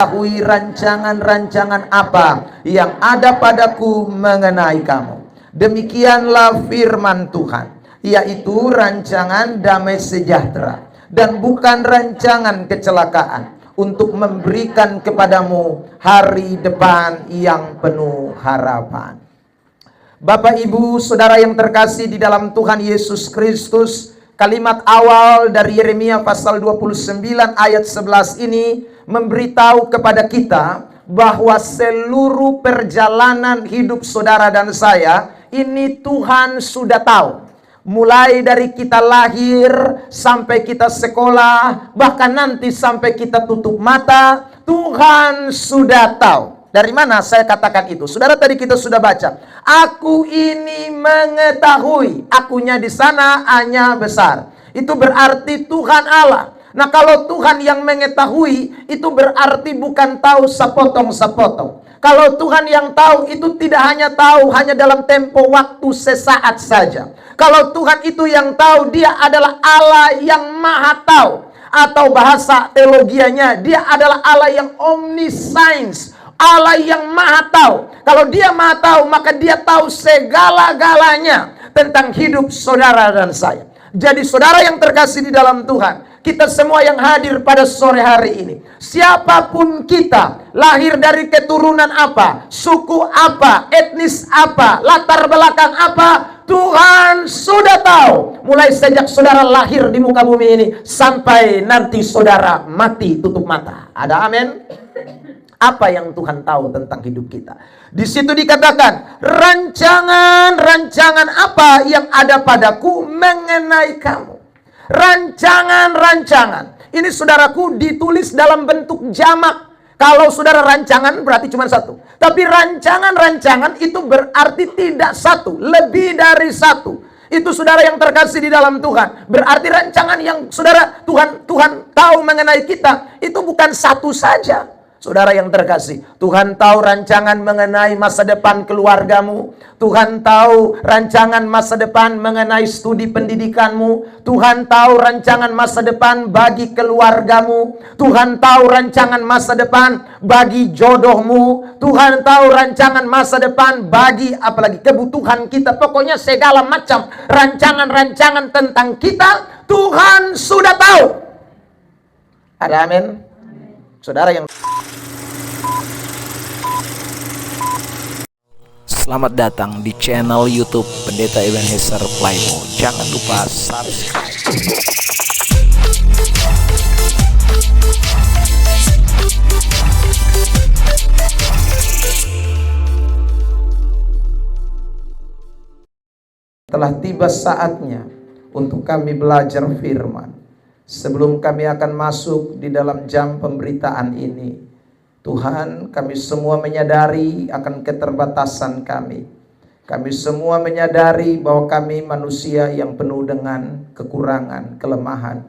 mengetahui rancangan-rancangan apa yang ada padaku mengenai kamu. Demikianlah firman Tuhan, yaitu rancangan damai sejahtera dan bukan rancangan kecelakaan, untuk memberikan kepadamu hari depan yang penuh harapan. Bapak, Ibu, Saudara yang terkasih di dalam Tuhan Yesus Kristus, kalimat awal dari Yeremia pasal 29 ayat 11 ini memberitahu kepada kita bahwa seluruh perjalanan hidup saudara dan saya ini Tuhan sudah tahu. Mulai dari kita lahir sampai kita sekolah, bahkan nanti sampai kita tutup mata, Tuhan sudah tahu. Dari mana saya katakan itu? Saudara, tadi kita sudah baca, aku ini mengetahui. Akunya di sana hanya besar. Itu berarti Tuhan Allah. Nah, kalau Tuhan yang mengetahui, itu berarti bukan tahu sepotong-sepotong. Kalau Tuhan yang tahu, itu tidak hanya tahu hanya dalam tempo waktu sesaat saja. Kalau Tuhan itu yang tahu, dia adalah Allah yang maha tahu. Atau bahasa teologianya, dia adalah Allah yang omniscience, Allah yang maha tahu. Kalau dia maha tahu, maka dia tahu segala-galanya tentang hidup saudara dan saya. Jadi saudara yang terkasih di dalam Tuhan, kita semua yang hadir pada sore hari ini, siapapun kita, lahir dari keturunan apa, suku apa, etnis apa, latar belakang apa, Tuhan sudah tahu. Mulai sejak saudara lahir di muka bumi ini sampai nanti saudara mati tutup mata. Ada amin? Apa yang Tuhan tahu tentang hidup kita? Di situ dikatakan, rancangan-rancangan apa yang ada padaku mengenai kamu. Rancangan-rancangan. Ini saudaraku ditulis dalam bentuk jamak. Kalau saudara rancangan berarti cuma satu. Tapi rancangan-rancangan itu berarti tidak satu, lebih dari satu. Itu saudara yang terkasih di dalam Tuhan. Berarti rancangan yang saudara Tuhan tahu mengenai kita itu bukan satu saja. Saudara yang terkasih, Tuhan tahu rancangan mengenai masa depan keluargamu. Tuhan tahu rancangan masa depan mengenai studi pendidikanmu. Tuhan tahu rancangan masa depan bagi keluargamu. Tuhan tahu rancangan masa depan bagi jodohmu. Tuhan tahu rancangan masa depan bagi apalagi kebutuhan kita. Pokoknya segala macam rancangan-rancangan tentang kita, Tuhan sudah tahu. Ada amin? Saudara yang Selamat datang di channel YouTube Pendeta Ebenezer Playmo. Jangan lupa subscribe. Telah tiba saatnya untuk kami belajar firman. Sebelum kami akan masuk di dalam jam pemberitaan ini, Tuhan, kami semua menyadari akan keterbatasan kami. Kami semua menyadari bahwa kami manusia yang penuh dengan kekurangan, kelemahan.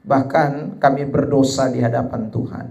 Bahkan kami berdosa di hadapan Tuhan.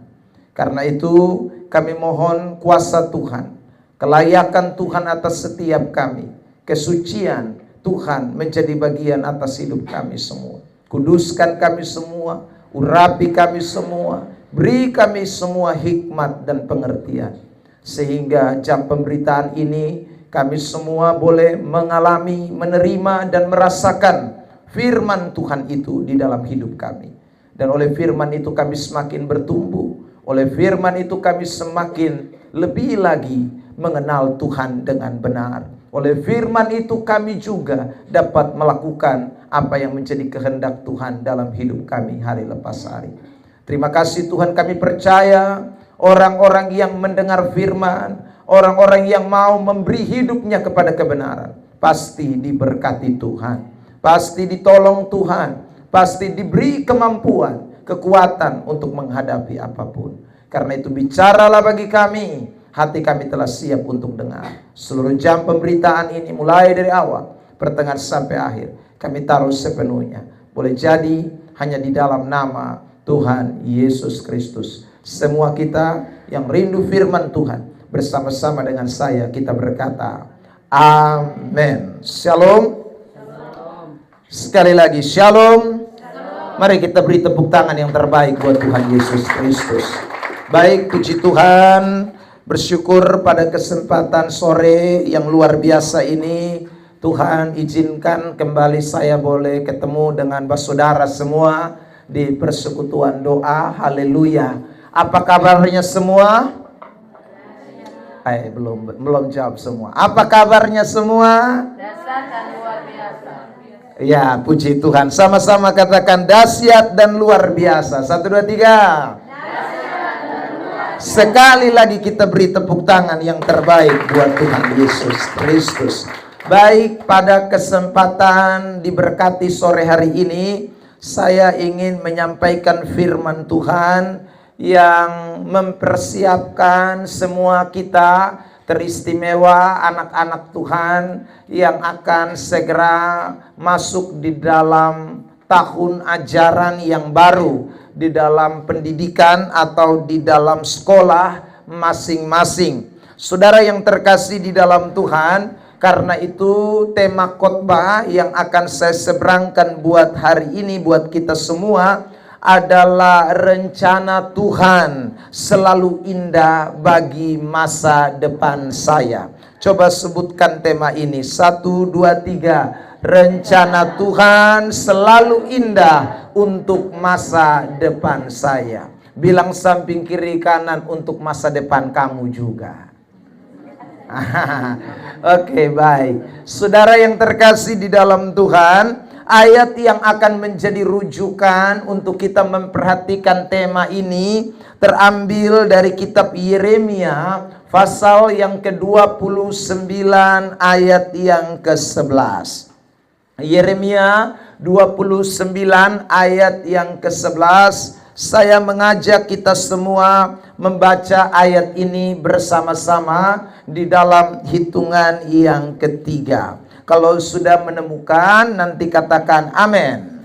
Karena itu kami mohon kuasa Tuhan, kelayakan Tuhan atas setiap kami, kesucian Tuhan menjadi bagian atas hidup kami semua. Kuduskan kami semua, urapi kami semua, beri kami semua hikmat dan pengertian, sehingga jam pemberitaan ini kami semua boleh mengalami, menerima dan merasakan firman Tuhan itu di dalam hidup kami. Dan oleh firman itu kami semakin bertumbuh. Oleh firman itu kami semakin lebih lagi mengenal Tuhan dengan benar. Oleh firman itu kami juga dapat melakukan apa yang menjadi kehendak Tuhan dalam hidup kami hari lepas hari. Terima kasih Tuhan, kami percaya orang-orang yang mendengar firman, orang-orang yang mau memberi hidupnya kepada kebenaran, pasti diberkati Tuhan, pasti ditolong Tuhan, pasti diberi kemampuan, kekuatan untuk menghadapi apapun. Karena itu bicaralah bagi kami, hati kami telah siap untuk dengar. Seluruh jam pemberitaan ini mulai dari awal, pertengahan sampai akhir, kami taruh sepenuhnya. Boleh jadi hanya di dalam nama Tuhan Yesus Kristus. Semua kita yang rindu firman Tuhan, bersama-sama dengan saya kita berkata amin. Shalom. Sekali lagi shalom. Mari kita beri tepuk tangan yang terbaik buat Tuhan Yesus Kristus. Baik, puji Tuhan. Bersyukur pada kesempatan sore yang luar biasa ini. Tuhan izinkan kembali saya boleh ketemu dengan saudara semua di persekutuan doa. Haleluya. Apa kabarnya semua? Belum jawab semua. Apa kabarnya semua? Dahsyat dan luar biasa. Ya, puji Tuhan. Sama-sama katakan dahsyat dan luar biasa. 1, 2, 3. Sekali lagi kita beri tepuk tangan yang terbaik buat Tuhan Yesus Kristus. Baik, pada kesempatan diberkati sore hari ini, saya ingin menyampaikan firman Tuhan yang mempersiapkan semua kita, teristimewa anak-anak Tuhan yang akan segera masuk di dalam tahun ajaran yang baru, di dalam pendidikan atau di dalam sekolah masing-masing. Saudara yang terkasih di dalam Tuhan, karena itu tema khotbah yang akan saya seberangkan buat hari ini buat kita semua adalah rencana Tuhan selalu indah bagi masa depan saya. Coba sebutkan tema ini. 1, 2, 3. Rencana Tuhan selalu indah untuk masa depan saya. Bilang samping kiri kanan, untuk masa depan kamu juga. Oke, baik. Saudara yang terkasih di dalam Tuhan, ayat yang akan menjadi rujukan untuk kita memperhatikan tema ini terambil dari kitab Yeremia pasal yang ke-29 ayat yang ke-11. Yeremia 29 ayat yang ke-11. Saya mengajak kita semua membaca ayat ini bersama-sama di dalam hitungan yang ketiga. Kalau sudah menemukan, nanti katakan amin.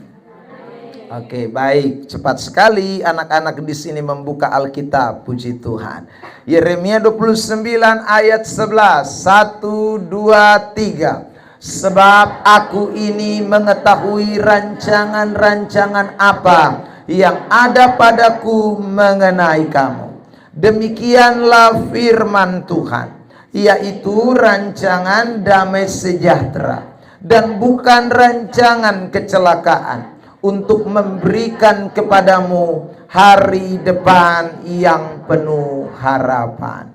Oke, baik. Cepat sekali anak-anak di sini membuka Alkitab. Puji Tuhan. Yeremia 29 ayat 11. 1, 2, 3. Sebab aku ini mengetahui rancangan-rancangan apa yang ada padaku mengenai kamu. Demikianlah firman Tuhan, yaitu rancangan damai sejahtera dan bukan rancangan kecelakaan, untuk memberikan kepadamu hari depan yang penuh harapan.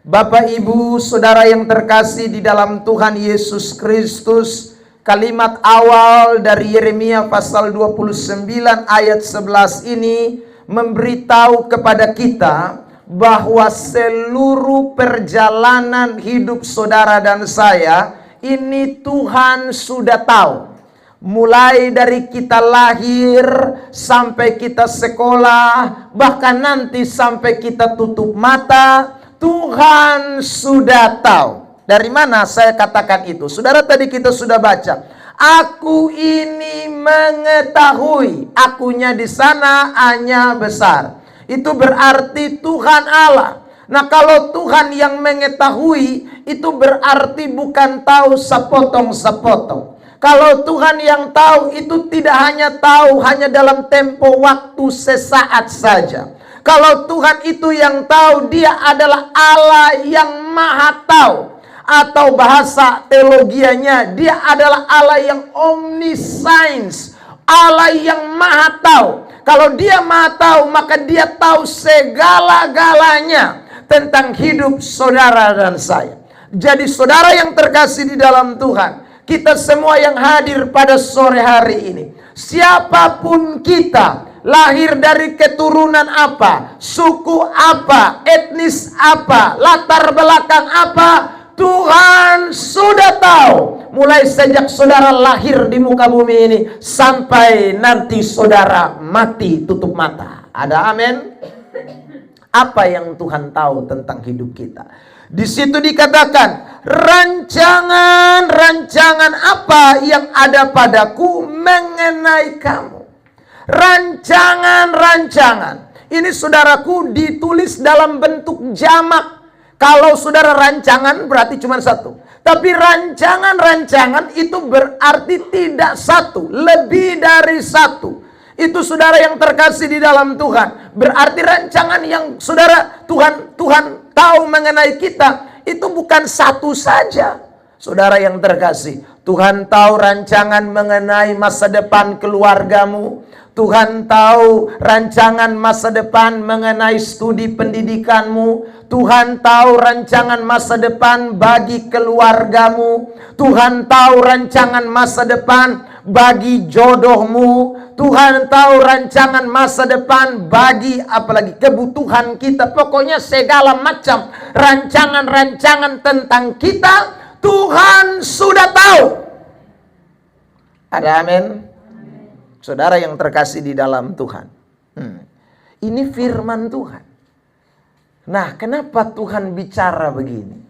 Bapak, Ibu, Saudara yang terkasih di dalam Tuhan Yesus Kristus, kalimat awal dari Yeremia pasal 29 ayat 11 ini memberitahu kepada kita bahwa seluruh perjalanan hidup saudara dan saya ini Tuhan sudah tahu. Mulai dari kita lahir sampai kita sekolah, bahkan nanti sampai kita tutup mata, Tuhan sudah tahu. Dari mana saya katakan itu? Saudara, tadi kita sudah baca, aku ini mengetahui. Akunya di sana hanya besar. Itu berarti Tuhan Allah. Nah, kalau Tuhan yang mengetahui, itu berarti bukan tahu sepotong-sepotong. Kalau Tuhan yang tahu, itu tidak hanya tahu hanya dalam tempo waktu sesaat saja. Kalau Tuhan itu yang tahu, Dia adalah Allah yang maha tahu. Atau bahasa teologianya, Dia adalah Allah yang omniscience, Allah yang maha tahu. Kalau Dia maha tahu, maka Dia tahu segala-galanya tentang hidup saudara dan saya. Jadi saudara yang terkasih di dalam Tuhan, kita semua yang hadir pada sore hari ini, siapapun kita, lahir dari keturunan apa, suku apa, etnis apa, latar belakang apa, Tuhan sudah tahu. Mulai sejak saudara lahir di muka bumi ini sampai nanti saudara mati tutup mata. Ada amin? Apa yang Tuhan tahu tentang hidup kita? Di situ dikatakan, rancangan-rancangan apa yang ada padaku mengenai kamu. Rancangan-rancangan. Ini saudaraku ditulis dalam bentuk jamak. Kalau saudara rancangan berarti cuma satu. Tapi rancangan-rancangan itu berarti tidak satu, lebih dari satu. Itu saudara yang terkasih di dalam Tuhan. Berarti rancangan yang saudara Tuhan tahu mengenai kita itu bukan satu saja. Saudara yang terkasih, Tuhan tahu rancangan mengenai masa depan keluargamu. Tuhan tahu rancangan masa depan mengenai studi pendidikanmu. Tuhan tahu rancangan masa depan bagi keluargamu. Tuhan tahu rancangan masa depan bagi jodohmu. Tuhan tahu rancangan masa depan bagi apalagi kebutuhan kita. Pokoknya segala macam rancangan-rancangan tentang kita Tuhan sudah tahu. Ada amin? Saudara yang terkasih di dalam Tuhan. Ini firman Tuhan. Nah, kenapa Tuhan bicara begini?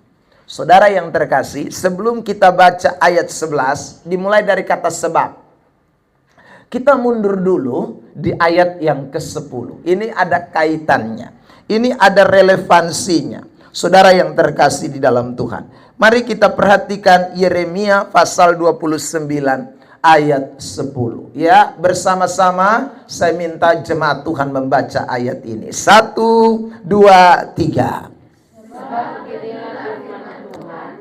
Saudara yang terkasih, sebelum kita baca ayat 11, dimulai dari kata sebab. Kita mundur dulu di ayat yang ke-10. Ini ada kaitannya. Ini ada relevansinya. Saudara yang terkasih di dalam Tuhan. Mari kita perhatikan Yeremia pasal 29 ayat 10. Ya, bersama-sama saya minta jemaat Tuhan membaca ayat ini. 1, 2, 3. Sebab beginilah firman Tuhan,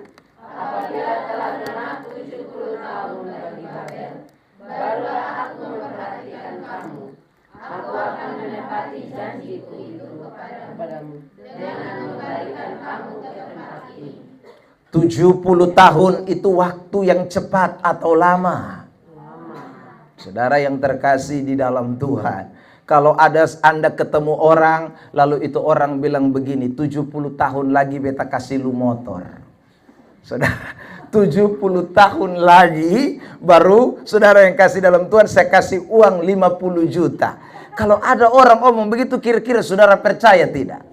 apabila telah genap 70 tahun dari Babel, barulah aku memperhatikan kamu. Aku akan menepati janjiku itu kepadamu dengan membalikan kamu ke tempat ini. 70 tahun itu waktu yang cepat atau lama? Saudara yang terkasih di dalam Tuhan, kalau Anda ketemu orang, lalu itu orang bilang begini, 70 tahun lagi beta kasih lu motor. Saudara, 70 tahun lagi baru saudara yang kasih dalam Tuhan, saya kasih uang 50 juta. Kalau ada orang ngomong begitu, kira-kira saudara percaya tidak?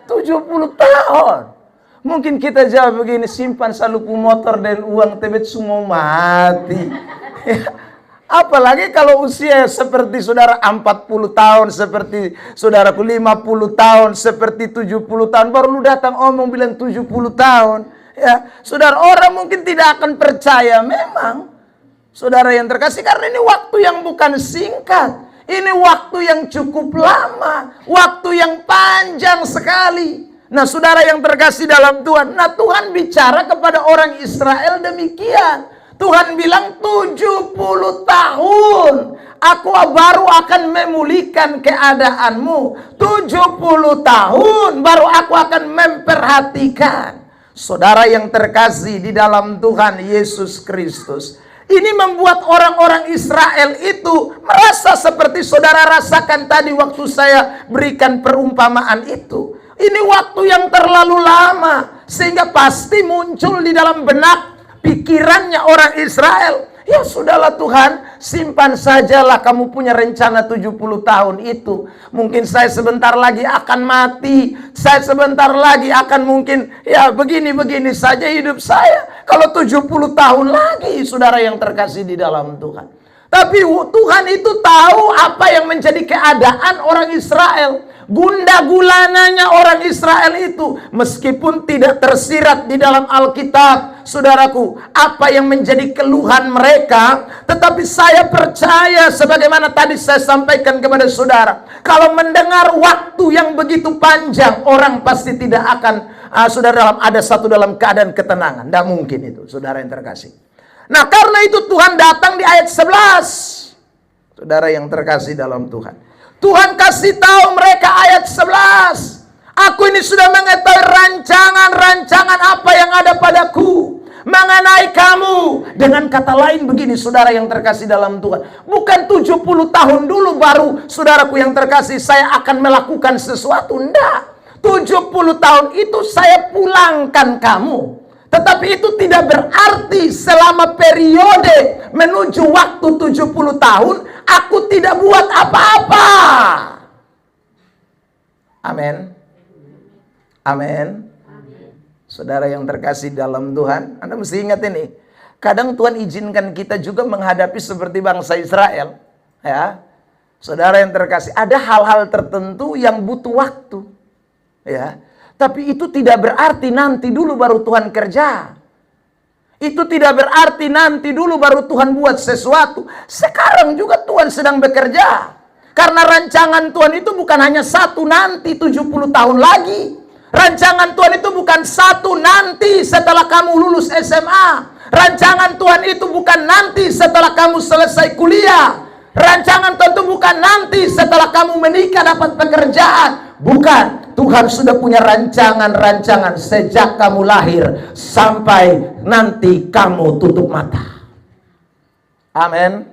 70 tahun. Mungkin kita jawab begini, simpan salupu motor dan uang tebet semua mati. Apalagi kalau usia seperti saudara 40 tahun, seperti saudaraku 50 tahun, seperti 70 tahun, baru lu datang omong bilang 70 tahun. Ya, saudara, orang mungkin tidak akan percaya memang. Saudara yang terkasih, karena ini waktu yang bukan singkat. Ini waktu yang cukup lama, waktu yang panjang sekali. Nah, saudara yang terkasih dalam Tuhan, nah Tuhan bicara kepada orang Israel demikian. Tuhan bilang 70 tahun aku baru akan memulihkan keadaanmu. 70 tahun baru aku akan memperhatikan. Saudara yang terkasih di dalam Tuhan Yesus Kristus, ini membuat orang-orang Israel itu merasa seperti saudara rasakan tadi waktu saya berikan perumpamaan itu. Ini waktu yang terlalu lama, sehingga pasti muncul di dalam benak pikirannya orang Israel. Ya sudahlah Tuhan, simpan sajalah kamu punya rencana 70 tahun itu. Mungkin saya sebentar lagi akan mati. Saya sebentar lagi akan mungkin ya begini-begini saja hidup saya. Kalau 70 tahun lagi, saudara yang terkasih di dalam Tuhan. Tapi Tuhan itu tahu apa yang menjadi keadaan orang Israel. Gunda gulananya orang Israel itu, meskipun tidak tersirat di dalam Alkitab, saudaraku, apa yang menjadi keluhan mereka, tetapi saya percaya sebagaimana tadi saya sampaikan kepada saudara, kalau mendengar waktu yang begitu panjang, orang pasti tidak akan saudara dalam keadaan ketenangan. Tidak mungkin itu, saudara yang terkasih. Nah, karena itu Tuhan datang di ayat 11. Saudara yang terkasih dalam Tuhan, Tuhan kasih tahu mereka ayat 11. Aku ini sudah mengetahui rancangan-rancangan apa yang ada padaku mengenai kamu. Dengan kata lain begini, saudara yang terkasih dalam Tuhan, bukan 70 tahun dulu baru saudaraku yang terkasih saya akan melakukan sesuatu. Enggak, 70 tahun itu saya pulangkan kamu. Tetapi itu tidak berarti selama periode menuju waktu 70 tahun aku tidak buat apa-apa. Amin. Amin. Saudara yang terkasih dalam Tuhan, Anda mesti ingat ini. Kadang Tuhan izinkan kita juga menghadapi seperti bangsa Israel. Ya, saudara yang terkasih, ada hal-hal tertentu yang butuh waktu. Ya, tapi itu tidak berarti nanti dulu baru Tuhan kerja. Itu tidak berarti nanti dulu baru Tuhan buat sesuatu. Sekarang juga Tuhan sedang bekerja. Karena rancangan Tuhan itu bukan hanya satu nanti 70 tahun lagi. Rancangan Tuhan itu bukan satu nanti setelah kamu lulus SMA. Rancangan Tuhan itu bukan nanti setelah kamu selesai kuliah. Rancangan Tuhan itu bukan nanti setelah kamu menikah dapat pekerjaan. Bukan. Tuhan sudah punya rancangan-rancangan sejak kamu lahir sampai nanti kamu tutup mata. Amin.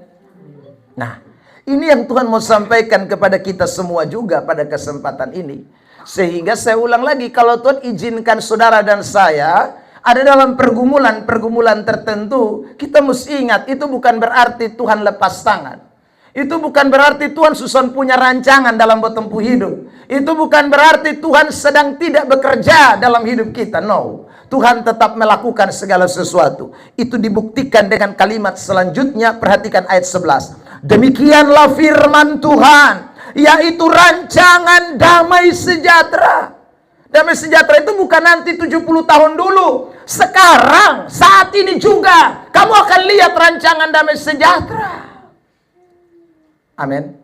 Nah, ini yang Tuhan mau sampaikan kepada kita semua juga pada kesempatan ini. Sehingga saya ulang lagi, kalau Tuhan izinkan saudara dan saya ada dalam pergumulan tertentu, kita mesti ingat, itu bukan berarti Tuhan lepas tangan. Itu bukan berarti Tuhan susun punya rancangan dalam bertempuh hidup. Itu bukan berarti Tuhan sedang tidak bekerja dalam hidup kita. No. Tuhan tetap melakukan segala sesuatu. Itu dibuktikan dengan kalimat selanjutnya. Perhatikan ayat 11. Demikianlah firman Tuhan, yaitu rancangan damai sejahtera. Damai sejahtera itu bukan nanti 70 tahun dulu. Sekarang, saat ini juga kamu akan lihat rancangan damai sejahtera. Amin.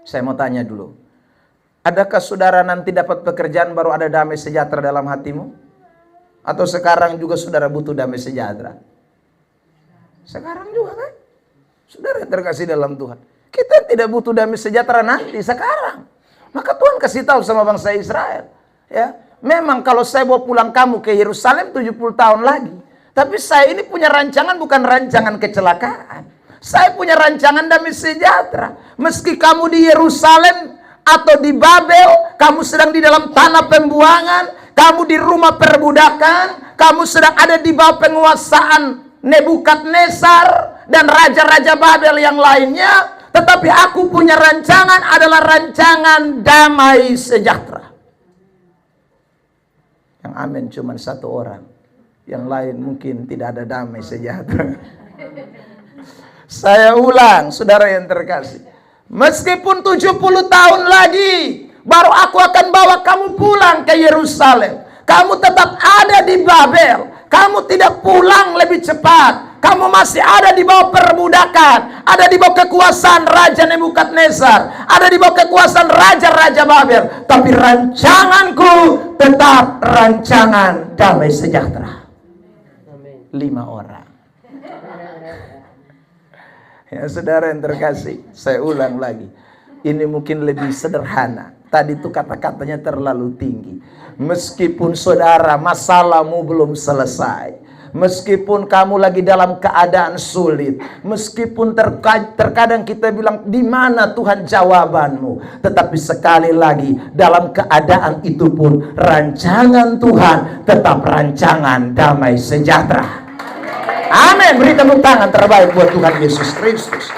Saya mau tanya dulu. Adakah saudara nanti dapat pekerjaan baru ada damai sejahtera dalam hatimu? Atau sekarang juga saudara butuh damai sejahtera? Sekarang juga kan? Saudara terkasih dalam Tuhan. Kita tidak butuh damai sejahtera nanti, sekarang. Maka Tuhan kasih tahu sama bangsa Israel. Ya, memang kalau saya bawa pulang kamu ke Yerusalem 70 tahun lagi. Tapi saya ini punya rancangan, bukan rancangan kecelakaan. Saya punya rancangan damai sejahtera. Meski kamu di Yerusalem atau di Babel, kamu sedang di dalam tanah pembuangan, kamu di rumah perbudakan, kamu sedang ada di bawah penguasaan Nebukadnezar dan raja-raja Babel yang lainnya, tetapi aku punya rancangan adalah rancangan damai sejahtera. Yang amin cuma satu orang. Yang lain mungkin tidak ada damai sejahtera. Saya ulang, saudara yang terkasih. Meskipun 70 tahun lagi baru aku akan bawa kamu pulang ke Yerusalem, kamu tetap ada di Babel. Kamu tidak pulang lebih cepat. Kamu masih ada di bawah perbudakan, ada di bawah kekuasaan Raja Nebukadnezar, ada di bawah kekuasaan raja-raja Babel. Tapi rancanganku tetap rancangan damai sejahtera. 5 orang. Ya, saudara yang terkasih, saya ulang lagi. Ini mungkin lebih sederhana. Tadi itu kata-katanya terlalu tinggi. Meskipun saudara masalahmu belum selesai, meskipun kamu lagi dalam keadaan sulit, meskipun terkadang kita bilang di mana Tuhan jawabanmu, tetapi sekali lagi dalam keadaan itu pun rancangan Tuhan tetap rancangan damai sejahtera. Amin. Beri tepuk tangan terbaik buat Tuhan Yesus Kristus.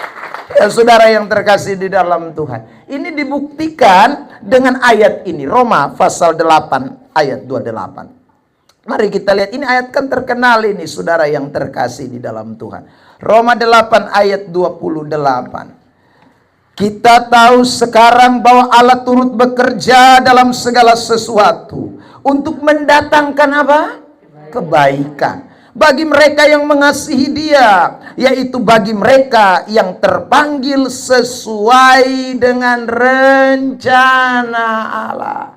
Ya, saudara yang terkasih di dalam Tuhan, ini dibuktikan dengan ayat ini, Roma pasal 8 ayat 28. Mari kita lihat, ini ayat kan terkenal ini, saudara yang terkasih di dalam Tuhan. Roma 8 ayat 28. Kita tahu sekarang bahwa Allah turut bekerja dalam segala sesuatu untuk mendatangkan apa? Kebaikan bagi mereka yang mengasihi Dia, yaitu bagi mereka yang terpanggil sesuai dengan rencana Allah.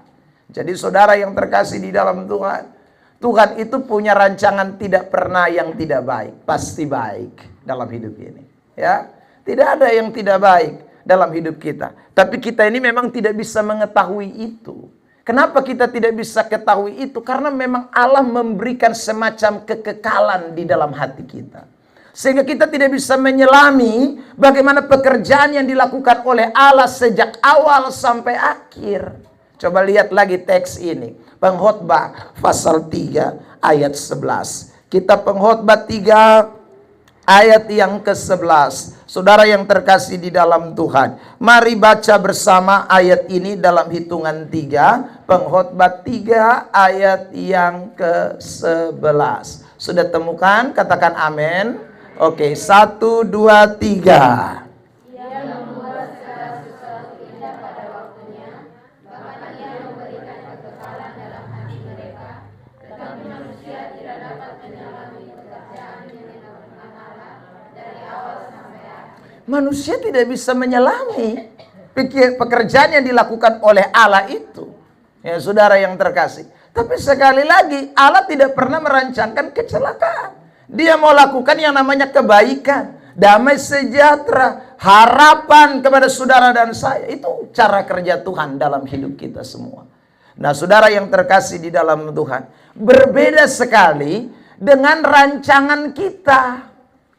Jadi saudara yang terkasih di dalam Tuhan, Tuhan itu punya rancangan tidak pernah yang tidak baik, pasti baik dalam hidup ini. Ya, tidak ada yang tidak baik dalam hidup kita. Tapi kita ini memang tidak bisa mengetahui itu. Kenapa kita tidak bisa ketahui itu? Karena memang Allah memberikan semacam kekekalan di dalam hati kita. Sehingga kita tidak bisa menyelami bagaimana pekerjaan yang dilakukan oleh Allah sejak awal sampai akhir. Coba lihat lagi teks ini. Pengkhotbah pasal 3 ayat 11. Kitab Pengkhotbah 3 ayat yang ke-11. Saudara yang terkasih di dalam Tuhan, mari baca bersama ayat ini dalam hitungan 3. Pengkhotbah 3 ayat yang ke-11. Sudah temukan? Katakan amin. Oke, 1, 2, 3. Manusia tidak bisa menyelami pekerjaan yang dilakukan oleh Allah itu. Ya, saudara yang terkasih. Tapi sekali lagi, Allah tidak pernah merancangkan kecelakaan. Dia mau lakukan yang namanya kebaikan, damai sejahtera, harapan kepada saudara dan saya. Itu cara kerja Tuhan dalam hidup kita semua. Nah, saudara yang terkasih di dalam Tuhan, berbeda sekali dengan rancangan kita.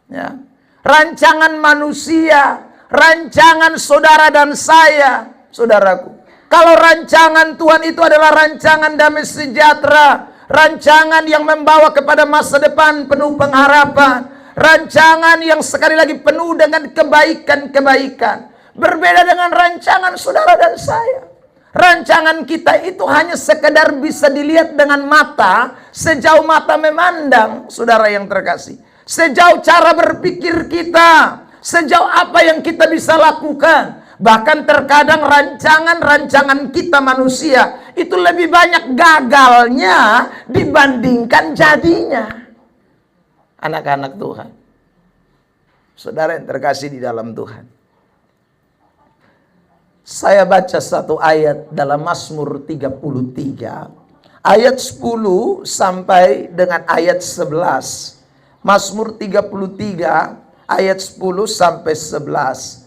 Ya. Rancangan manusia, rancangan saudara dan saya, saudaraku. Kalau rancangan Tuhan itu adalah rancangan damai sejahtera, rancangan yang membawa kepada masa depan penuh pengharapan, rancangan yang sekali lagi penuh dengan kebaikan-kebaikan. Berbeda dengan rancangan saudara dan saya. Rancangan kita itu hanya sekedar bisa dilihat dengan mata, sejauh mata memandang, saudara yang terkasih. Sejauh cara berpikir kita, sejauh apa yang kita bisa lakukan. Bahkan terkadang rancangan-rancangan kita manusia itu lebih banyak gagalnya dibandingkan jadinya. Anak-anak Tuhan, saudara yang terkasih di dalam Tuhan, saya baca satu ayat dalam Mazmur 33 ayat 10 sampai dengan ayat 11. Mazmur 33 ayat 10 sampai 11.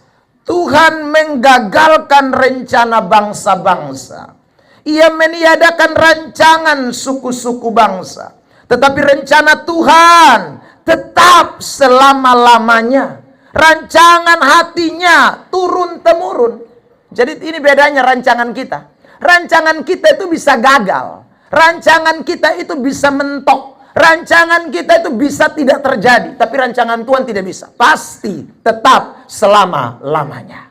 Tuhan menggagalkan rencana bangsa-bangsa. Ia meniadakan rancangan suku-suku bangsa. Tetapi rencana Tuhan tetap selama-lamanya. Rancangan hatinya turun-temurun. Jadi ini bedanya rancangan kita. Rancangan kita itu bisa gagal. Rancangan kita itu bisa mentok. Rancangan kita itu bisa tidak terjadi. Tapi rancangan Tuhan tidak bisa. Pasti tetap selama-lamanya.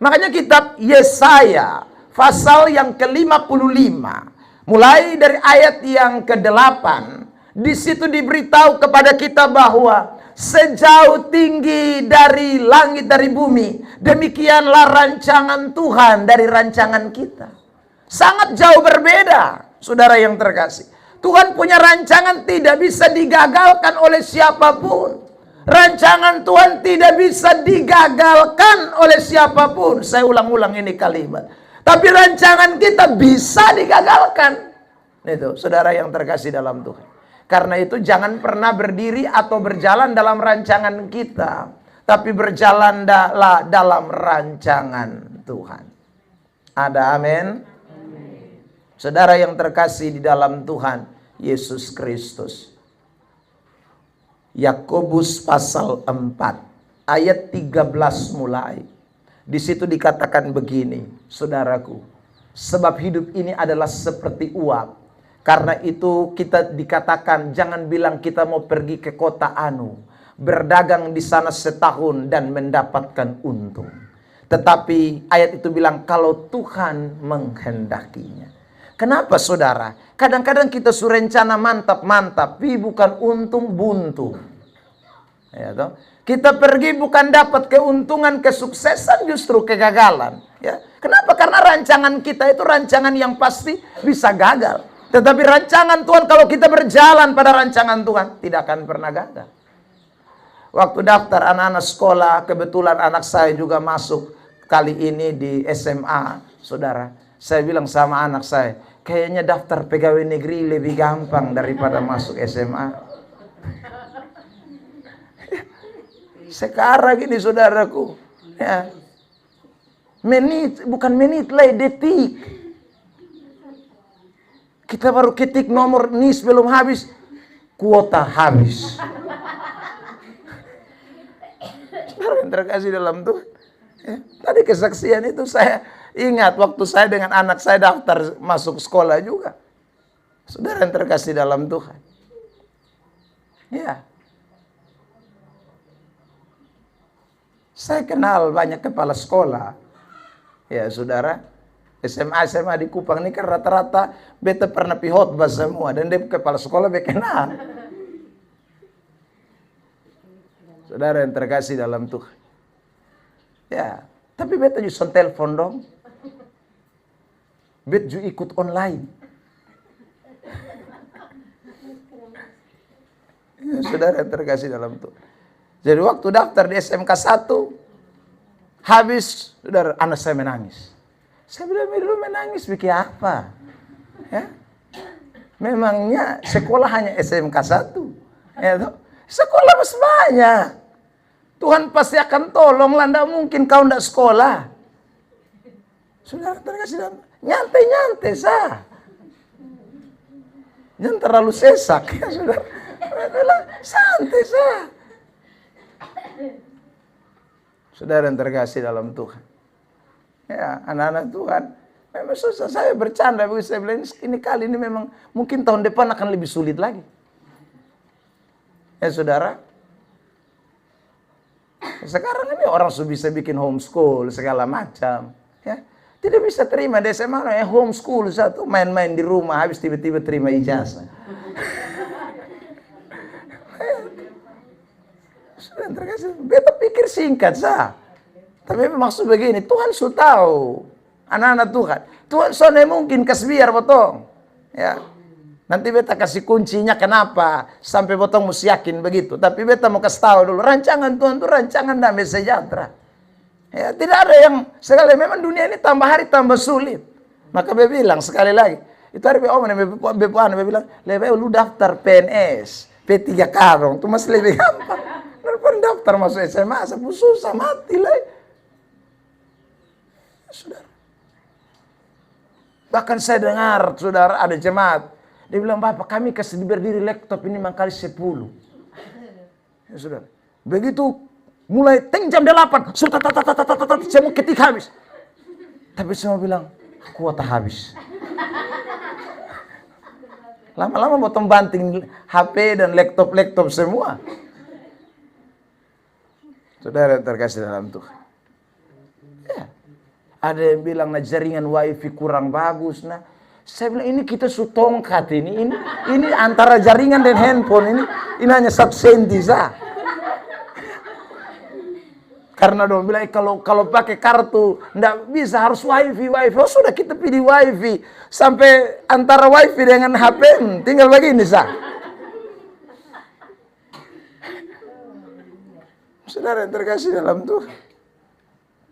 Makanya kitab Yesaya pasal yang ke-55. Mulai dari ayat yang ke-8. Di situ diberitahu kepada kita bahwa sejauh tinggi dari langit dari bumi, demikianlah rancangan Tuhan dari rancangan kita. Sangat jauh berbeda, saudara yang terkasih. Tuhan punya rancangan tidak bisa digagalkan oleh siapapun. Rancangan Tuhan tidak bisa digagalkan oleh siapapun. Saya ulang-ulang ini kalimat. Tapi rancangan kita bisa digagalkan. Itu, saudara yang terkasih dalam Tuhan. Karena itu jangan pernah berdiri atau berjalan dalam rancangan kita. Tapi berjalanlah dalam rancangan Tuhan. Ada amin? Saudara yang terkasih di dalam Tuhan Yesus Kristus. Yakobus pasal 4 ayat 13 mulai. Di situ dikatakan begini, saudaraku. Sebab hidup ini adalah seperti uap. Karena itu kita dikatakan jangan bilang kita mau pergi ke kota anu, berdagang di sana setahun dan mendapatkan untung. Tetapi ayat itu bilang kalau Tuhan menghendakinya. Kenapa saudara? Kadang-kadang kita surencana mantap-mantap, tapi bukan untung buntung. Ya, toh? Kita pergi bukan dapat keuntungan, kesuksesan, justru kegagalan. Ya. Kenapa? Karena rancangan kita itu rancangan yang pasti bisa gagal. Tetapi rancangan Tuhan, kalau kita berjalan pada rancangan Tuhan, tidak akan pernah gagal. Waktu daftar anak-anak sekolah, kebetulan anak saya juga masuk kali ini di SMA, saudara. Saya bilang sama anak saya, kayaknya daftar pegawai negeri lebih gampang daripada masuk SMA. Sekarang ini saudaraku, ya, menit, bukan menit lah, detik. Kita baru ketik nomor NIS belum habis, kuota habis. Saudara yang terkasih dalam Tuhan. Ya, tadi kesaksian itu saya ingat waktu saya dengan anak saya daftar masuk sekolah juga. Saudara yang terkasih dalam Tuhan. Ya. Saya kenal banyak kepala sekolah. Ya, saudara. SMA di Kupang ini kan rata-rata beta pernah pihotbah semua dan dia kepala sekolah beta kenal. Saudara yang terkasih dalam Tuhan. Ya, tapi beta juga telepon dong. Beta juga ikut online. Ya, saudara yang terkasih dalam Tuhan. Jadi waktu daftar di SMK 1, habis, saudara, anak saya menangis. Saya bilang, dulu menangis bikin apa? Ya? Memangnya sekolah hanya SMK 1? Ya, sekolah masih banyak. Tuhan pasti akan tolong lah, tidak mungkin kau tidak sekolah. Saudara terkasih dalam, nyantai-nyantai sah. Jangan terlalu sesak ya saudara. Santai sah. Saudara yang terkasih dalam Tuhan. Ya, anak-anak Tuhan. Memang susah, saya bercanda, saya bilang ini kali ini memang mungkin tahun depan akan lebih sulit lagi. Ya saudara, sekarang ini orang sudah bisa bikin homeschool segala macam. Ya, tidak bisa terima di SMA homeschool satu main-main di rumah habis tiba-tiba terima ijazah. Sudah terkasih, beta pikir singkat sah. Tapi maksud begini, Tuhan sudah tahu. Anak-anak Tuhan soalnya mungkin kasih biar potong. Ya. Nanti beta kasih kuncinya kenapa sampai potong mesti yakin begitu. Tapi beta mau kasih tahu dulu, rancangan Tuhan itu rancangan damai sejahtera. Ya, tidak ada yang sekali memang dunia ini tambah hari tambah sulit. Maka beta bilang sekali lagi, itu hari beta bilang, lebih lu daftar PNS, P3 Karong, itu masih lebih gampang. Daripada daftar masuk SMA, susah mati lah. Saudara. Bahkan saya dengar, saudara, ada jemaat. Dia bilang, Bapak kami kasih berdiri laptop ini mangkali 10. Ya saudara. Begitu mulai jam 8. Saya mau ketik habis. Tapi saya mau bilang, kuota habis. Lama-lama potong banting HP dan laptop semua. Saudara terkasih dalam Tuhan. Ya. Ada yang bilang nah jaringan wifi kurang bagus. Nah, saya bilang ini kita sutongkat ini antara jaringan dan handphone ini hanya 1 senti sah. Karena dong bilang kalau pakai kartu ndak bisa harus wifi. Oh sudah kita pilih wifi sampai antara wifi dengan HP tinggal begini sah. Saudara yang terkasih dalam Tuhan.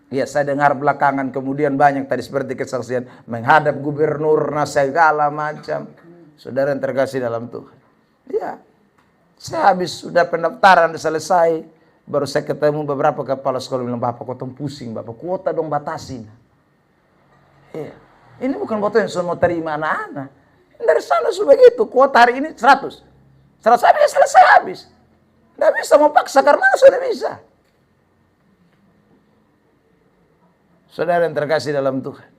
Ya, saya dengar belakangan kemudian banyak tadi seperti kesaksian menghadap gubernur segala macam. Saudara yang terkasih dalam Tuhan. Ya, saya habis sudah pendaftaran selesai, baru saya ketemu beberapa kepala sekolah bilang, Bapak kotong pusing, Bapak kuota dong batasin. Ya, ini bukan kuota yang semua terima anak-anak. Dari sana sudah begitu, kuota hari ini 100. 100 habis selesai habis. Tidak bisa mau paksa karena sudah bisa. Saudara yang terkasih dalam Tuhan.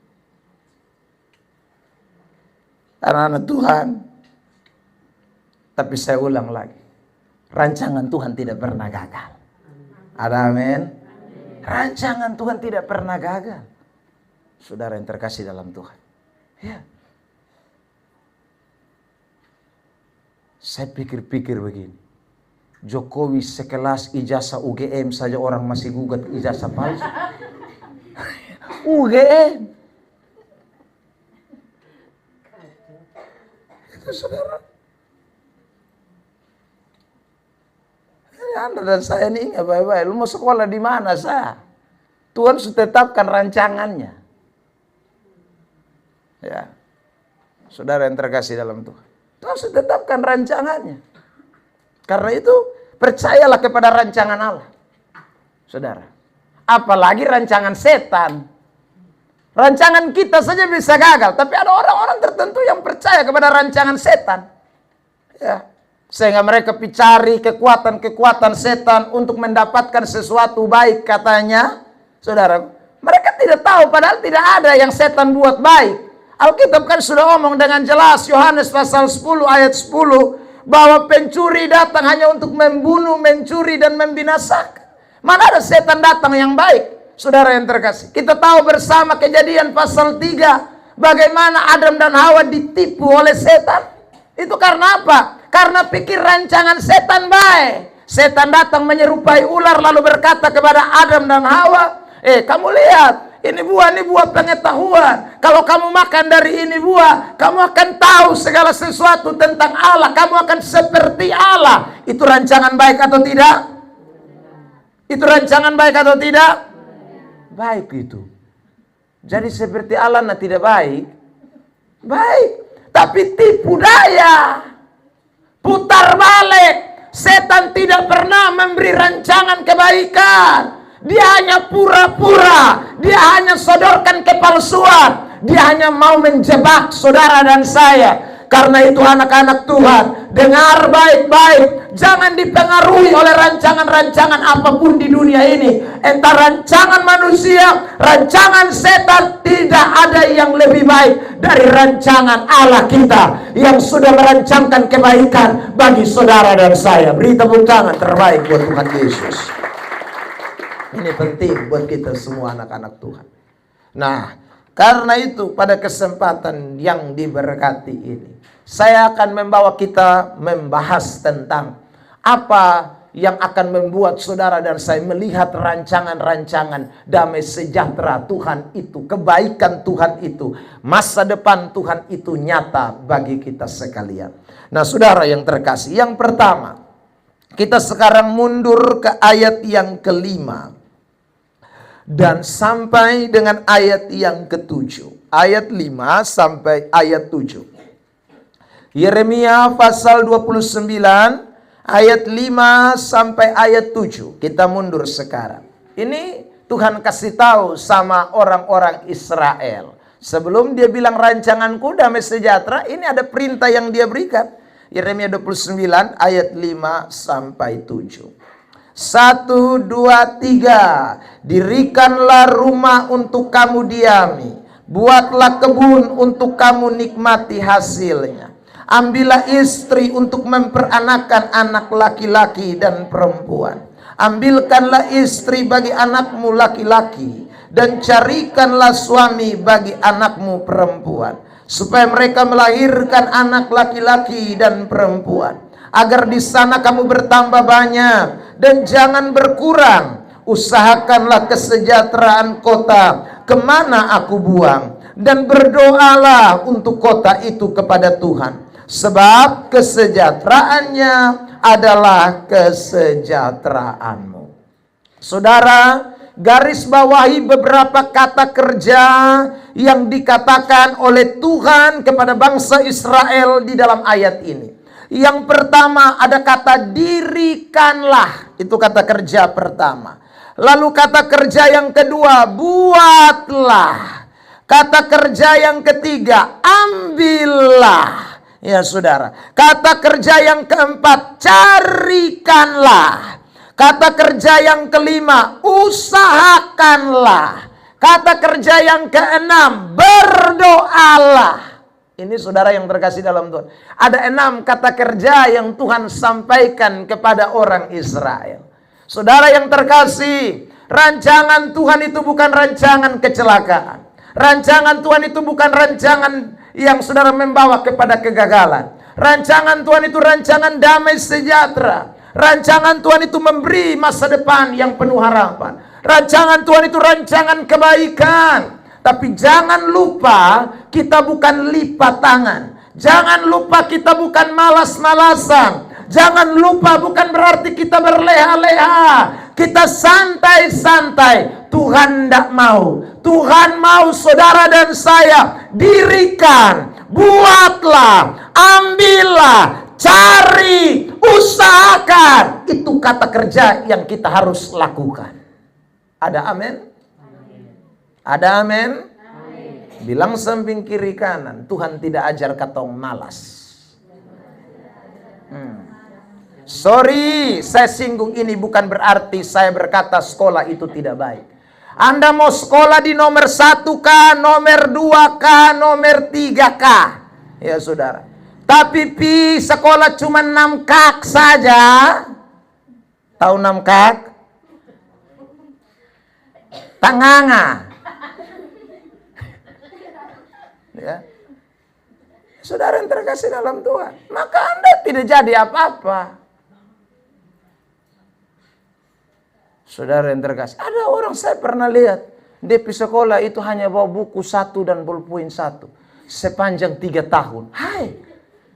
Anak-anak Tuhan. Tapi saya ulang lagi. Rancangan Tuhan tidak pernah gagal. Ada amin. Rancangan Tuhan tidak pernah gagal. Saudara yang terkasih dalam Tuhan. Ya. Saya pikir-pikir begini. Jokowi sekelas ijazah UGM saja orang masih gugat ijazah palsu. UGM. Itu saudara. Anda dan saya ini ingat baik-baik. Lu mau sekolah di mana sah? Tuhan sudah tetapkan rancangannya. Ya, saudara yang terkasih dalam Tuhan. Tuhan sudah tetapkan rancangannya. Karena itu percayalah kepada rancangan Allah, saudara. Apalagi rancangan setan. Rancangan kita saja bisa gagal, tapi ada orang-orang tertentu yang percaya kepada rancangan setan. Ya. Sehingga mereka cari kekuatan-kekuatan setan untuk mendapatkan sesuatu baik katanya. Saudara, mereka tidak tahu padahal tidak ada yang setan buat baik. Alkitab kan sudah ngomong dengan jelas, Yohanes pasal 10 ayat 10, bahwa pencuri datang hanya untuk membunuh, mencuri dan membinasakan. Mana ada setan datang yang baik? Saudara yang terkasih, kita tahu bersama Kejadian pasal 3 bagaimana Adam dan Hawa ditipu oleh setan. Itu karena apa? Karena pikir rancangan setan baik. Setan datang menyerupai ular lalu berkata kepada Adam dan Hawa, kamu lihat, ini buah pengetahuan. Kalau kamu makan dari ini buah, kamu akan tahu segala sesuatu tentang Allah. Kamu akan seperti Allah. Itu rancangan baik atau tidak? Itu rancangan baik atau tidak? Baik itu. Jadi seperti Allah tidak baik. Baik. Tapi tipu daya. Putar balik. Setan tidak pernah memberi rancangan kebaikan. Dia hanya pura-pura. Dia hanya sodorkan kepalsuan. Dia hanya mau menjebak saudara dan saya. Karena itu anak-anak Tuhan, dengar baik-baik. Jangan dipengaruhi oleh rancangan-rancangan apapun di dunia ini. Entah rancangan manusia, rancangan setan, tidak ada yang lebih baik dari rancangan Allah kita yang sudah merancangkan kebaikan bagi saudara dan saya. Beri tepuk tangan terbaik buat Tuhan Yesus. Ini penting buat kita semua anak-anak Tuhan. Nah, karena itu pada kesempatan yang diberkati ini, saya akan membawa kita membahas tentang apa yang akan membuat saudara dan saya melihat rancangan-rancangan damai sejahtera Tuhan itu, kebaikan Tuhan itu, masa depan Tuhan itu nyata bagi kita sekalian. Nah, saudara yang terkasih, yang pertama, kita sekarang mundur ke ayat yang kelima dan sampai dengan ayat yang ketujuh. Ayat 5 sampai ayat 7. Yeremia pasal 29 ayat 5 sampai ayat 7. Kita mundur sekarang. Ini Tuhan kasih tahu sama orang-orang Israel. Sebelum dia bilang rancanganku damai sejahtera, ini ada perintah yang dia berikan. Yeremia 29 ayat 5 sampai 7. 1, 2, 3. Dirikanlah rumah untuk kamu diami. Buatlah kebun untuk kamu nikmati hasilnya. Ambillah istri untuk memperanakan anak laki-laki dan perempuan. Ambilkanlah istri bagi anakmu laki-laki. Dan carikanlah suami bagi anakmu perempuan. Supaya mereka melahirkan anak laki-laki dan perempuan. Agar di sana kamu bertambah banyak dan jangan berkurang. Usahakanlah kesejahteraan kota kemana aku buang, dan berdoalah untuk kota itu kepada Tuhan, sebab kesejahteraannya adalah kesejahteraanmu. Saudara, garis bawahi beberapa kata kerja yang dikatakan oleh Tuhan kepada bangsa Israel di dalam ayat ini. Yang pertama ada kata dirikanlah. Itu kata kerja pertama. Lalu kata kerja yang kedua, buatlah. Kata kerja yang ketiga, ambillah. Ya saudara. Kata kerja yang keempat, carikanlah. Kata kerja yang kelima, usahakanlah. Kata kerja yang keenam, berdoalah. Ini saudara yang terkasih dalam Tuhan. Ada 6 kata kerja yang Tuhan sampaikan kepada orang Israel. Saudara yang terkasih, rancangan Tuhan itu bukan rancangan kecelakaan. Rancangan Tuhan itu bukan rancangan yang saudara membawa kepada kegagalan. Rancangan Tuhan itu rancangan damai sejahtera. Rancangan Tuhan itu memberi masa depan yang penuh harapan. Rancangan Tuhan itu rancangan kebaikan. Tapi jangan lupa kita bukan lipat tangan. Jangan lupa kita bukan malas-malasan. Jangan lupa bukan berarti kita berleha-leha. Kita santai-santai. Tuhan tidak mau. Tuhan mau saudara dan saya dirikan, buatlah, ambillah, cari, usahakan. Itu kata kerja yang kita harus lakukan. Ada amin? Ada amin? Bilang samping kiri kanan, Tuhan tidak ajar katong malas. Sorry, saya singgung ini bukan berarti saya berkata sekolah itu tidak baik. Anda mau sekolah di nomor 1K, nomor 2K, nomor 3K. Ya saudara. Tapi sekolah cuma 6 kak saja. Tahu 6 kak? Tanganga. Ya. Saudara yang terkasih dalam Tuhan, maka Anda tidak jadi apa-apa. Saudara yang terkasih, ada orang saya pernah lihat di sekolah itu hanya bawa buku 1 dan bolpoin 1 sepanjang 3 tahun. Hai,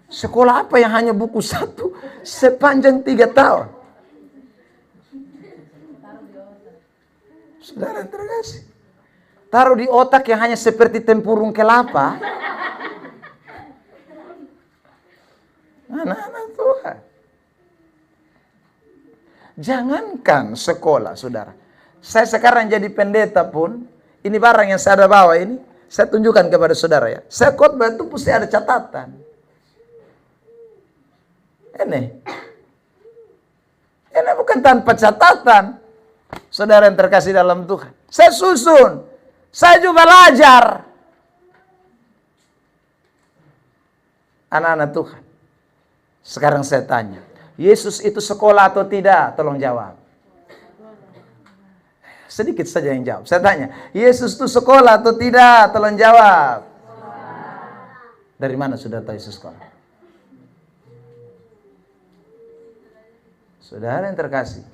sekolah apa yang hanya buku 1 sepanjang 3 tahun? Saudara yang terkasih, taruh di otak yang hanya seperti tempurung kelapa. Anak-anak Tuhan. Jangankan sekolah, saudara. Saya sekarang jadi pendeta pun, ini barang yang saya ada bawa ini, saya tunjukkan kepada saudara ya. Saya khotbah itu pasti ada catatan. Ini bukan tanpa catatan. Saudara yang terkasih dalam Tuhan. Saya susun. Saya juga belajar. Anak-anak Tuhan. Sekarang saya tanya. Yesus itu sekolah atau tidak? Tolong jawab. Sedikit saja yang jawab. Saya tanya. Yesus itu sekolah atau tidak? Tolong jawab. Dari mana sudah tahu Yesus sekolah? Saudara yang terkasih.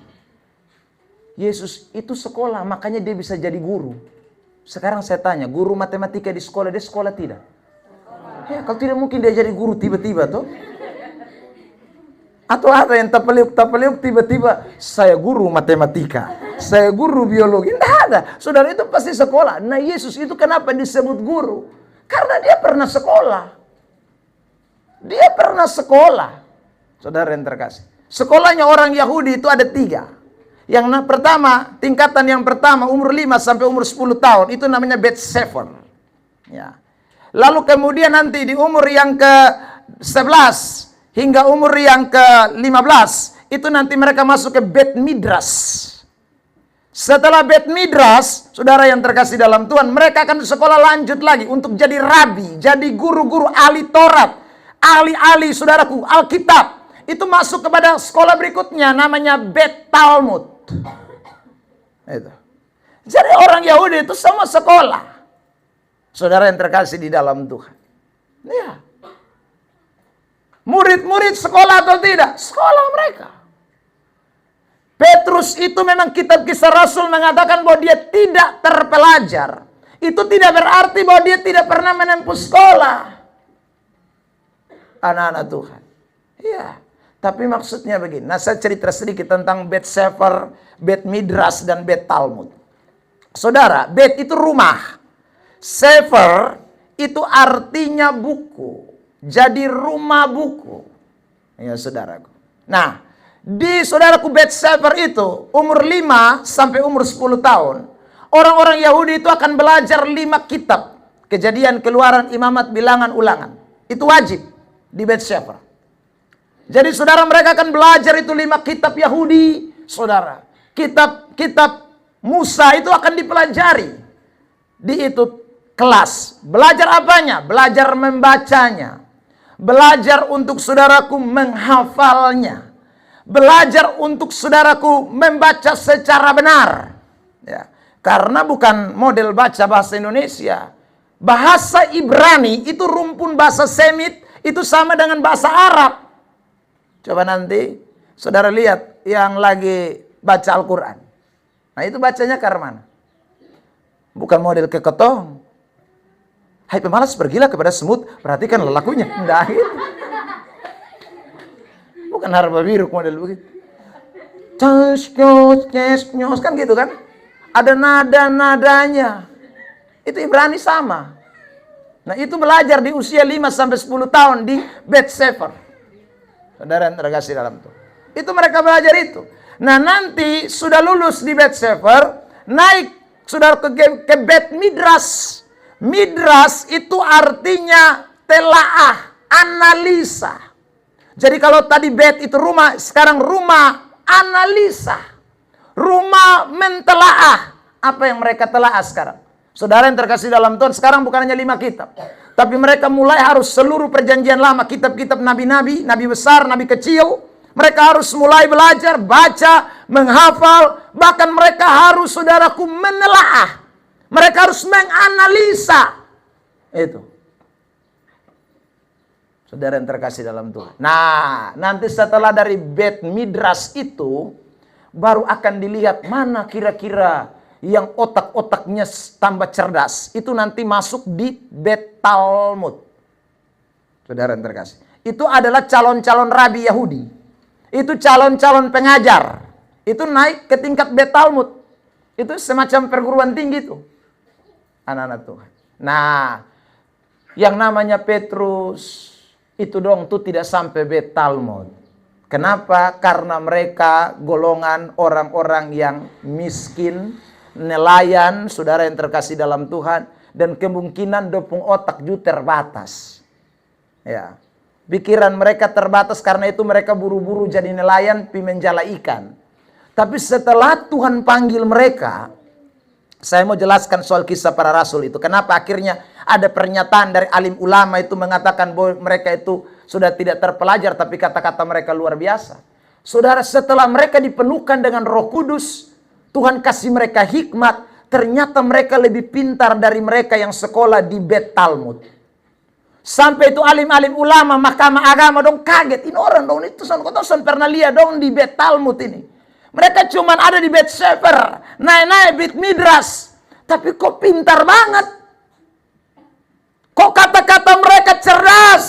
Yesus itu sekolah, makanya dia bisa jadi guru. Sekarang saya tanya, guru matematika di sekolah, dia sekolah tidak? Ya, kalau tidak mungkin dia jadi guru tiba-tiba toh. Atau ada yang tapeliuk tiba-tiba, saya guru matematika, saya guru biologi. Tidak ada. Saudara, itu pasti sekolah. Nah, Yesus itu kenapa disebut guru? Karena dia pernah sekolah. Dia pernah sekolah. Saudara yang terkasih. Sekolahnya orang Yahudi itu ada 3. Yang pertama, tingkatan yang pertama umur 5 sampai umur 10 tahun. Itu namanya Bet Sefer. Ya. Lalu kemudian nanti di umur yang ke-11 hingga umur yang ke-15. Itu nanti mereka masuk ke Bet Midras. Setelah Bet Midras, saudara yang terkasih dalam Tuhan, mereka akan sekolah lanjut lagi untuk jadi rabi. Jadi guru-guru ahli Taurat. Ahli-ahli saudaraku, Alkitab. Itu masuk kepada sekolah berikutnya namanya Bet Talmud. Itu. Jadi orang Yahudi itu semua sekolah. Saudara yang terkasih di dalam Tuhan. Ya. Murid-murid sekolah atau tidak? Sekolah mereka. Petrus itu memang kitab Kisah Rasul mengatakan bahwa dia tidak terpelajar. Itu tidak berarti bahwa dia tidak pernah menempuh sekolah. Anak-anak Tuhan. Iya. Tapi maksudnya begini. Nah, saya cerita sedikit tentang Bet Sefer, Bet Midras, dan Bet Talmud. Saudara, Bet itu rumah. Sefer itu artinya buku. Jadi rumah buku. Ya, saudaraku. Nah, di saudaraku Bet Sefer itu, umur 5 sampai umur 10 tahun, orang-orang Yahudi itu akan belajar 5 kitab. Kejadian, Keluaran, Imamat, Bilangan, Ulangan. Itu wajib di Bet Sefer. Jadi saudara, mereka akan belajar itu 5 kitab Yahudi. Saudara, kitab Musa itu akan dipelajari. Di itu kelas. Belajar apanya? Belajar membacanya. Belajar untuk saudaraku menghafalnya. Belajar untuk saudaraku membaca secara benar. Ya. Karena bukan model baca bahasa Indonesia. Bahasa Ibrani itu rumpun bahasa Semit. Itu sama dengan bahasa Arab. Coba nanti saudara lihat yang lagi baca Al-Quran. Nah, itu bacanya ke arah mana? Bukan model keketong. Hai pemalas, pergilah kepada semut, perhatikan lelakunya. Enggak gitu. Bukan harba biru model begitu. Nyos, kan gitu kan? Ada nada-nadanya. Itu Ibrani sama. Nah, itu belajar di usia 5 sampai 10 tahun di Bet Sefer. Saudara yang terkasih dalam Tuhan. Itu mereka belajar itu. Nah, nanti sudah lulus di Bet Sefer, naik saudara ke Bet Midras. Midras itu artinya telaah, analisa. Jadi kalau tadi Bet itu rumah, sekarang rumah analisa. Rumah mentelaah. Apa yang mereka telaah sekarang? Saudara yang terkasih dalam Tuhan, sekarang bukan hanya 5 kitab. Tapi mereka mulai harus seluruh perjanjian lama, kitab-kitab nabi-nabi, nabi besar, nabi kecil. Mereka harus mulai belajar, baca, menghafal. Bahkan mereka harus, saudaraku, menelaah. Mereka harus menganalisa. Itu. Saudara yang terkasih dalam Tuhan. Nah, nanti setelah dari Bet Midras itu, baru akan dilihat mana kira-kira yang otak-otaknya tambah cerdas. Itu nanti masuk di Bet Talmud. Saudara yang terkasih. Itu adalah calon-calon rabi Yahudi. Itu calon-calon pengajar. Itu naik ke tingkat Bet Talmud. Itu semacam perguruan tinggi itu. Anak-anak Tuhan. Nah, yang namanya Petrus itu dong tuh tidak sampai Talmud. Kenapa? Karena mereka golongan orang-orang yang miskin, nelayan, saudara yang terkasih dalam Tuhan, dan kemungkinan dopung otak juga terbatas. Ya, pikiran mereka terbatas, karena itu mereka buru-buru jadi nelayan, pi menjala ikan. Tapi setelah Tuhan panggil mereka, saya mau jelaskan soal kisah para rasul itu. Kenapa akhirnya ada pernyataan dari alim ulama itu mengatakan bahwa mereka itu sudah tidak terpelajar, tapi kata-kata mereka luar biasa. Saudara, setelah mereka dipenuhkan dengan Roh Kudus, Tuhan kasih mereka hikmat, ternyata mereka lebih pintar dari mereka yang sekolah di Bet Talmud. Sampai itu alim-alim ulama, mahkamah agama dong kaget. Ini orang dong, itu son pernah lihat dong di Bet Talmud ini. Mereka cuma ada di Bet Sefer, naik-naik Bet Midras. Tapi kok pintar banget. Kok kata-kata mereka cerdas.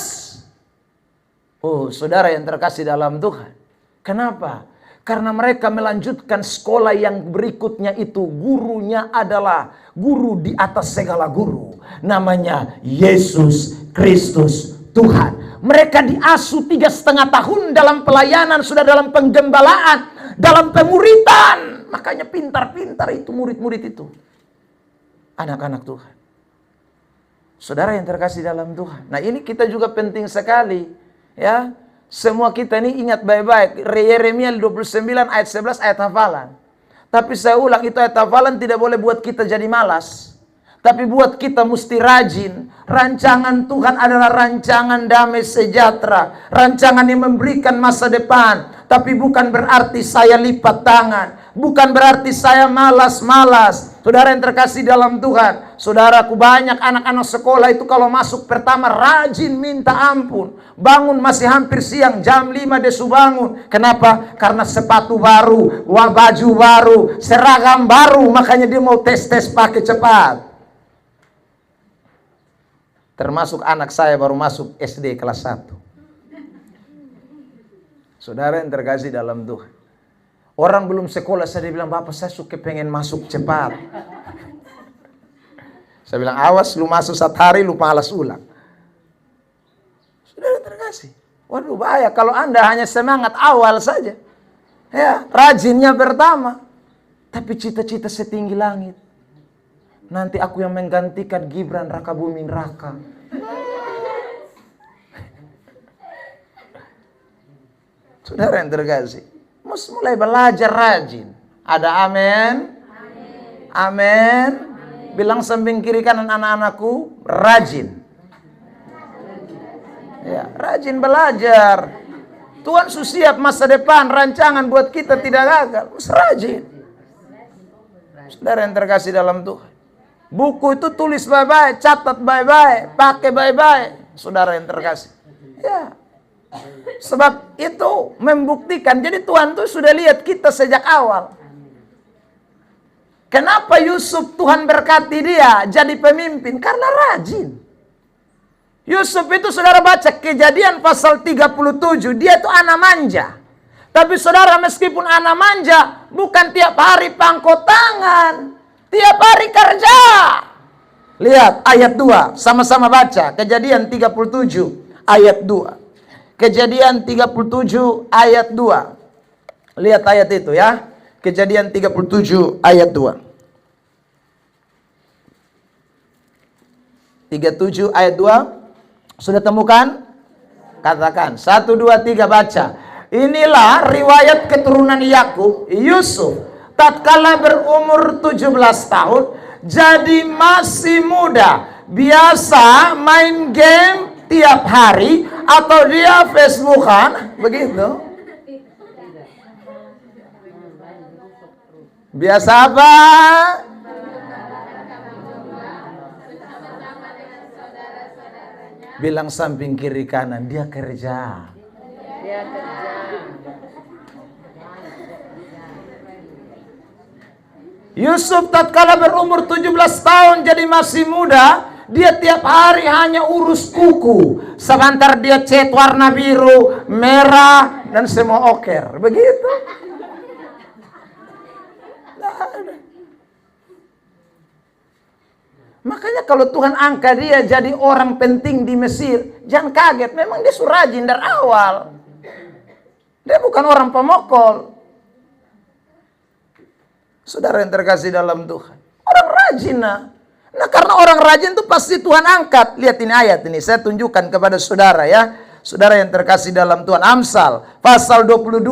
Oh, saudara yang terkasih dalam Tuhan. Kenapa? Karena mereka melanjutkan sekolah yang berikutnya itu. Gurunya adalah guru di atas segala guru. Namanya Yesus Kristus Tuhan. Mereka diasuh 3,5 tahun dalam pelayanan, sudah dalam penggembalaan, dalam pemuritan. Makanya pintar-pintar itu murid-murid itu. Anak-anak Tuhan. Saudara yang terkasih dalam Tuhan. Nah, ini kita juga penting sekali. Ya, semua kita ini ingat baik-baik. Yeremia 29 ayat 11 ayat hafalan. Tapi saya ulang, itu ayat hafalan tidak boleh buat kita jadi malas. Tapi buat kita mesti rajin. Rancangan Tuhan adalah rancangan damai sejahtera. Rancangan yang memberikan masa depan. Tapi bukan berarti saya lipat tangan. Bukan berarti saya malas-malas. Saudara yang terkasih dalam Tuhan. Saudaraku, banyak anak-anak sekolah itu kalau masuk pertama rajin minta ampun. Bangun masih hampir siang, jam 5 dia bangun. Kenapa? Karena sepatu baru, baju baru, seragam baru. Makanya dia mau tes-tes pakai cepat. Termasuk anak saya baru masuk SD kelas 1. Saudara yang terkasih dalam Tuhan. Orang belum sekolah, saya bilang, Bapak saya suka pengen masuk cepat. Saya bilang, awas lu masuk 1 hari, lu malas ulang. Saudara yang terkasih. Waduh, bahaya kalau Anda hanya semangat awal saja. Ya, rajinnya pertama. Tapi cita-cita setinggi langit. Nanti aku yang menggantikan Gibran Raka Buming Raka. Saudara yang terkasih, mesti mulai belajar rajin. Ada amin? Amin. Bilang samping kiri kanan anak-anakku, rajin. Ya, rajin belajar. Tuhan siap masa depan, rancangan buat kita tidak gagal. Mesti rajin. Saudara yang terkasih dalam Tuhan. Buku itu tulis baik-baik, catat baik-baik, pakai baik-baik. Saudara yang terkasih. Ya. Sebab itu membuktikan. Jadi Tuhan tuh sudah lihat kita sejak awal. Kenapa Yusuf Tuhan berkati dia jadi pemimpin? Karena rajin. Yusuf itu saudara baca Kejadian pasal 37. Dia itu anak manja. Tapi saudara, meskipun anak manja, bukan tiap hari pangkot tangan. Tiap hari kerja. Lihat ayat 2. Sama-sama baca. Kejadian 37 ayat 2. Kejadian 37 ayat 2. Lihat ayat itu ya. Kejadian 37 ayat 2. 37 ayat 2. Sudah temukan? Katakan. 1, 2, 3 baca. Inilah riwayat keturunan Yakub, Yusuf. Tatkala berumur 17 tahun, jadi masih muda. Biasa main game tiap hari, atau dia Facebookan, begitu. Biasa apa? Bilang samping kiri kanan, dia kerja. Dia kerja. Yusuf tatkala berumur 17 tahun jadi masih muda, dia tiap hari hanya urus kuku. Sebentar dia cat warna biru, merah, dan semua oker. Begitu. Makanya kalau Tuhan angkat dia jadi orang penting di Mesir, jangan kaget. Memang dia rajin dari awal. Dia bukan orang pemokol. Saudara yang terkasih dalam Tuhan. Orang rajin nah. Nah karena orang rajin itu pasti Tuhan angkat. Lihat ini ayat ini. Saya tunjukkan kepada saudara ya. Saudara yang terkasih dalam Tuhan. Amsal pasal 22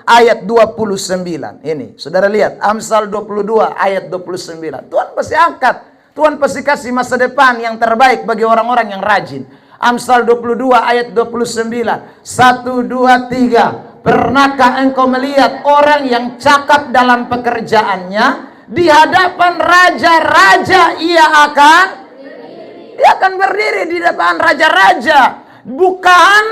ayat 29. Ini saudara lihat. Amsal 22 ayat 29. Tuhan pasti angkat. Tuhan pasti kasih masa depan yang terbaik bagi orang-orang yang rajin. Amsal 22 ayat 29. 1, 2, 3. Pernahkah engkau melihat orang yang cakap dalam pekerjaannya? Di hadapan raja-raja ia akan berdiri di depan raja-raja. Bukan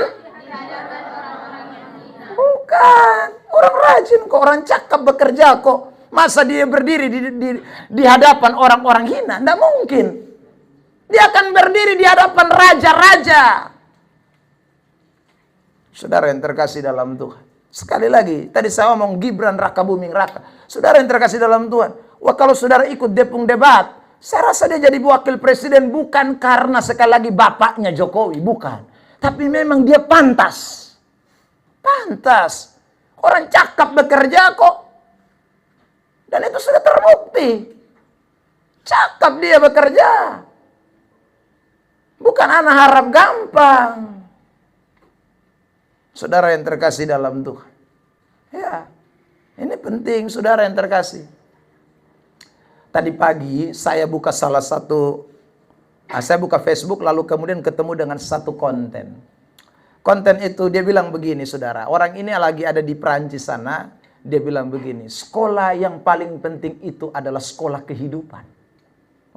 orang rajin kok, orang cakap bekerja kok. Masa dia berdiri di hadapan orang-orang hina? Tidak mungkin. Dia akan berdiri di hadapan raja-raja. Saudara yang terkasih dalam Tuhan. Sekali lagi, tadi saya ngomong Gibran Raka Buming Raka. Saudara yang terkasih dalam Tuhan. Wah kalau saudara ikut Depung Debat, saya rasa dia jadi wakil presiden bukan karena sekali lagi bapaknya Jokowi. Bukan. Tapi memang dia pantas. Pantas. Orang cakap bekerja kok. Dan itu sudah terbukti. Cakap dia bekerja. Bukan anak harap gampang. Saudara yang terkasih dalam Tuhan. Ya, ini penting saudara yang terkasih. Tadi pagi saya buka saya buka Facebook lalu kemudian ketemu dengan satu konten. Konten itu dia bilang begini saudara. Orang ini lagi ada di Perancis sana. Dia bilang begini, sekolah yang paling penting itu adalah sekolah kehidupan.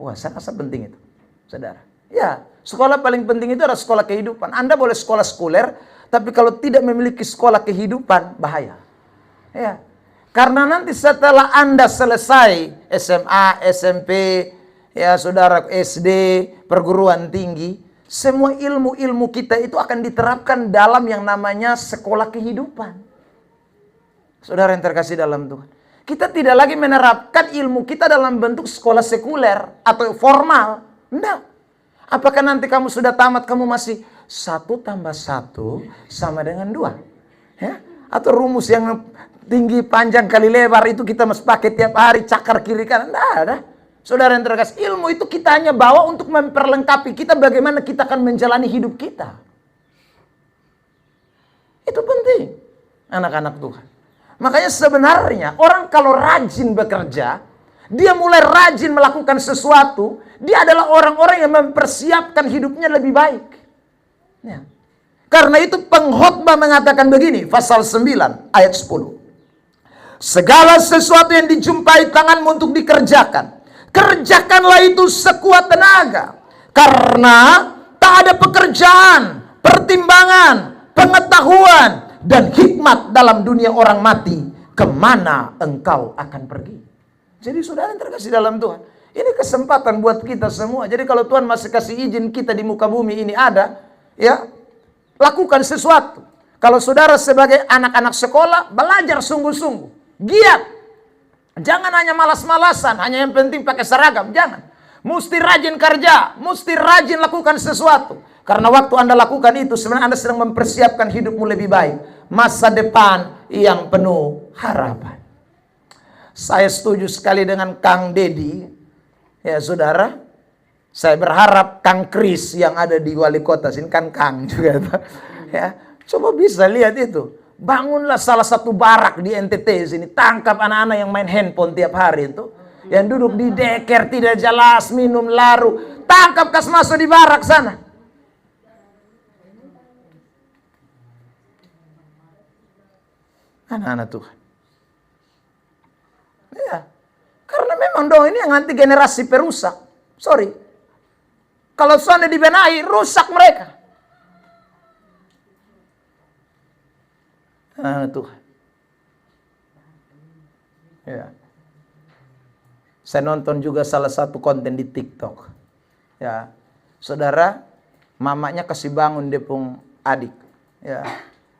Wah, saya rasa penting itu, saudara. Ya, sekolah paling penting itu adalah sekolah kehidupan. Anda boleh sekolah sekuler, tapi kalau tidak memiliki sekolah kehidupan, bahaya. Ya, karena nanti setelah Anda selesai SMA, SMP, ya saudara SD, perguruan tinggi, semua ilmu-ilmu kita itu akan diterapkan dalam yang namanya sekolah kehidupan. Saudara yang terkasih dalam Tuhan. Kita tidak lagi menerapkan ilmu kita dalam bentuk sekolah sekuler atau formal. Tidak. Apakah nanti kamu sudah tamat, kamu masih 1 tambah 1 sama dengan 2? Ya? Atau rumus yang tinggi, panjang, kali lebar itu kita mesti pakai tiap hari, cakar kiri kanan. Tidak ada. Saudara yang terkasih, ilmu itu kita hanya bawa untuk memperlengkapi kita bagaimana kita akan menjalani hidup kita. Itu penting. Anak-anak Tuhan. Makanya sebenarnya orang kalau rajin bekerja, dia mulai rajin melakukan sesuatu, dia adalah orang-orang yang mempersiapkan hidupnya lebih baik. Ya. Karena itu pengkhotbah mengatakan begini, pasal 9 ayat 10. Segala sesuatu yang dijumpai tanganmu untuk dikerjakan, kerjakanlah itu sekuat tenaga. Karena tak ada pekerjaan, pertimbangan, pengetahuan, dan hikmat dalam dunia orang mati, kemana engkau akan pergi. Jadi saudara yang terkasih dalam Tuhan, ini kesempatan buat kita semua. Jadi kalau Tuhan masih kasih izin kita di muka bumi ini ada, ya, lakukan sesuatu. Kalau saudara sebagai anak-anak sekolah, belajar sungguh-sungguh, giat. Jangan hanya malas-malasan, hanya yang penting pakai seragam, jangan. Mesti rajin kerja, mesti rajin lakukan sesuatu. Karena waktu Anda lakukan itu, sebenarnya Anda sedang mempersiapkan hidupmu lebih baik. Masa depan yang penuh harapan. Saya setuju sekali dengan Kang Dedi. Ya saudara, saya berharap Kang Kris yang ada di wali kota sini, kan Kang juga. Ya, coba bisa lihat itu. Bangunlah salah satu barak di NTT sini. Tangkap anak-anak yang main handphone tiap hari itu. Yang duduk di deker, tidak jelas, minum laru. Tangkap, kas masuk di barak sana. Anak-anak Tuhan. Ya. Karena memang dong ini yang anti generasi perusak. Sorry. Kalau soalnya dibenahi, rusak mereka. Anak-anak Tuhan. Ya. Saya nonton juga salah satu konten di TikTok. Ya. Saudara, mamanya kasih bangun Depung adik. Ya.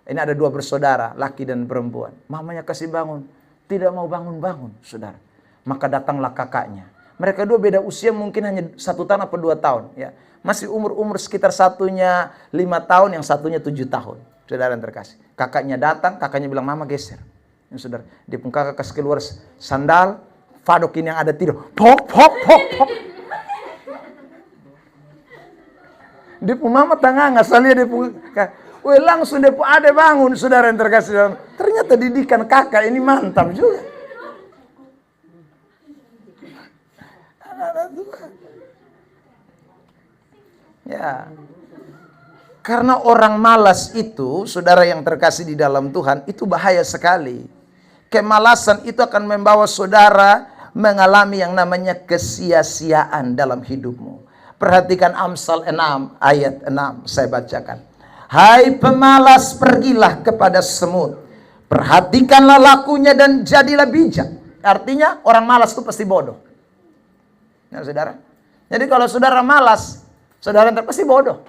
Ini ada 2 bersaudara, laki dan perempuan. Mamanya kasih bangun, tidak mau bangun-bangun, saudara. Maka datanglah kakaknya. Mereka dua beda usia mungkin hanya 1 tahun atau 2 tahun. Ya. Masih umur sekitar satunya 5 tahun, yang satunya 7 tahun. Saudara yang terkasih. Kakaknya datang, kakaknya bilang, mama geser. Ya, saudara, dia pun kakak kasih keluar sandal, Fadok ini yang ada tidur. Pok, pok, pok, pok. Dia pun mama tengah, asalnya dia pun, langsung dia pun ada bangun, saudara yang terkasih. Ternyata didikan kakak ini mantap juga. Ya. Karena orang malas itu, saudara yang terkasih di dalam Tuhan, itu bahaya sekali. Kemalasan itu akan membawa saudara mengalami yang namanya kesia-siaan dalam hidupmu. Perhatikan Amsal 6 ayat 6, saya bacakan. Hai pemalas, pergilah kepada semut. Perhatikanlah lakunya dan jadilah bijak. Artinya orang malas itu pasti bodoh. Nah, saudara. Jadi kalau saudara malas, saudara pasti bodoh.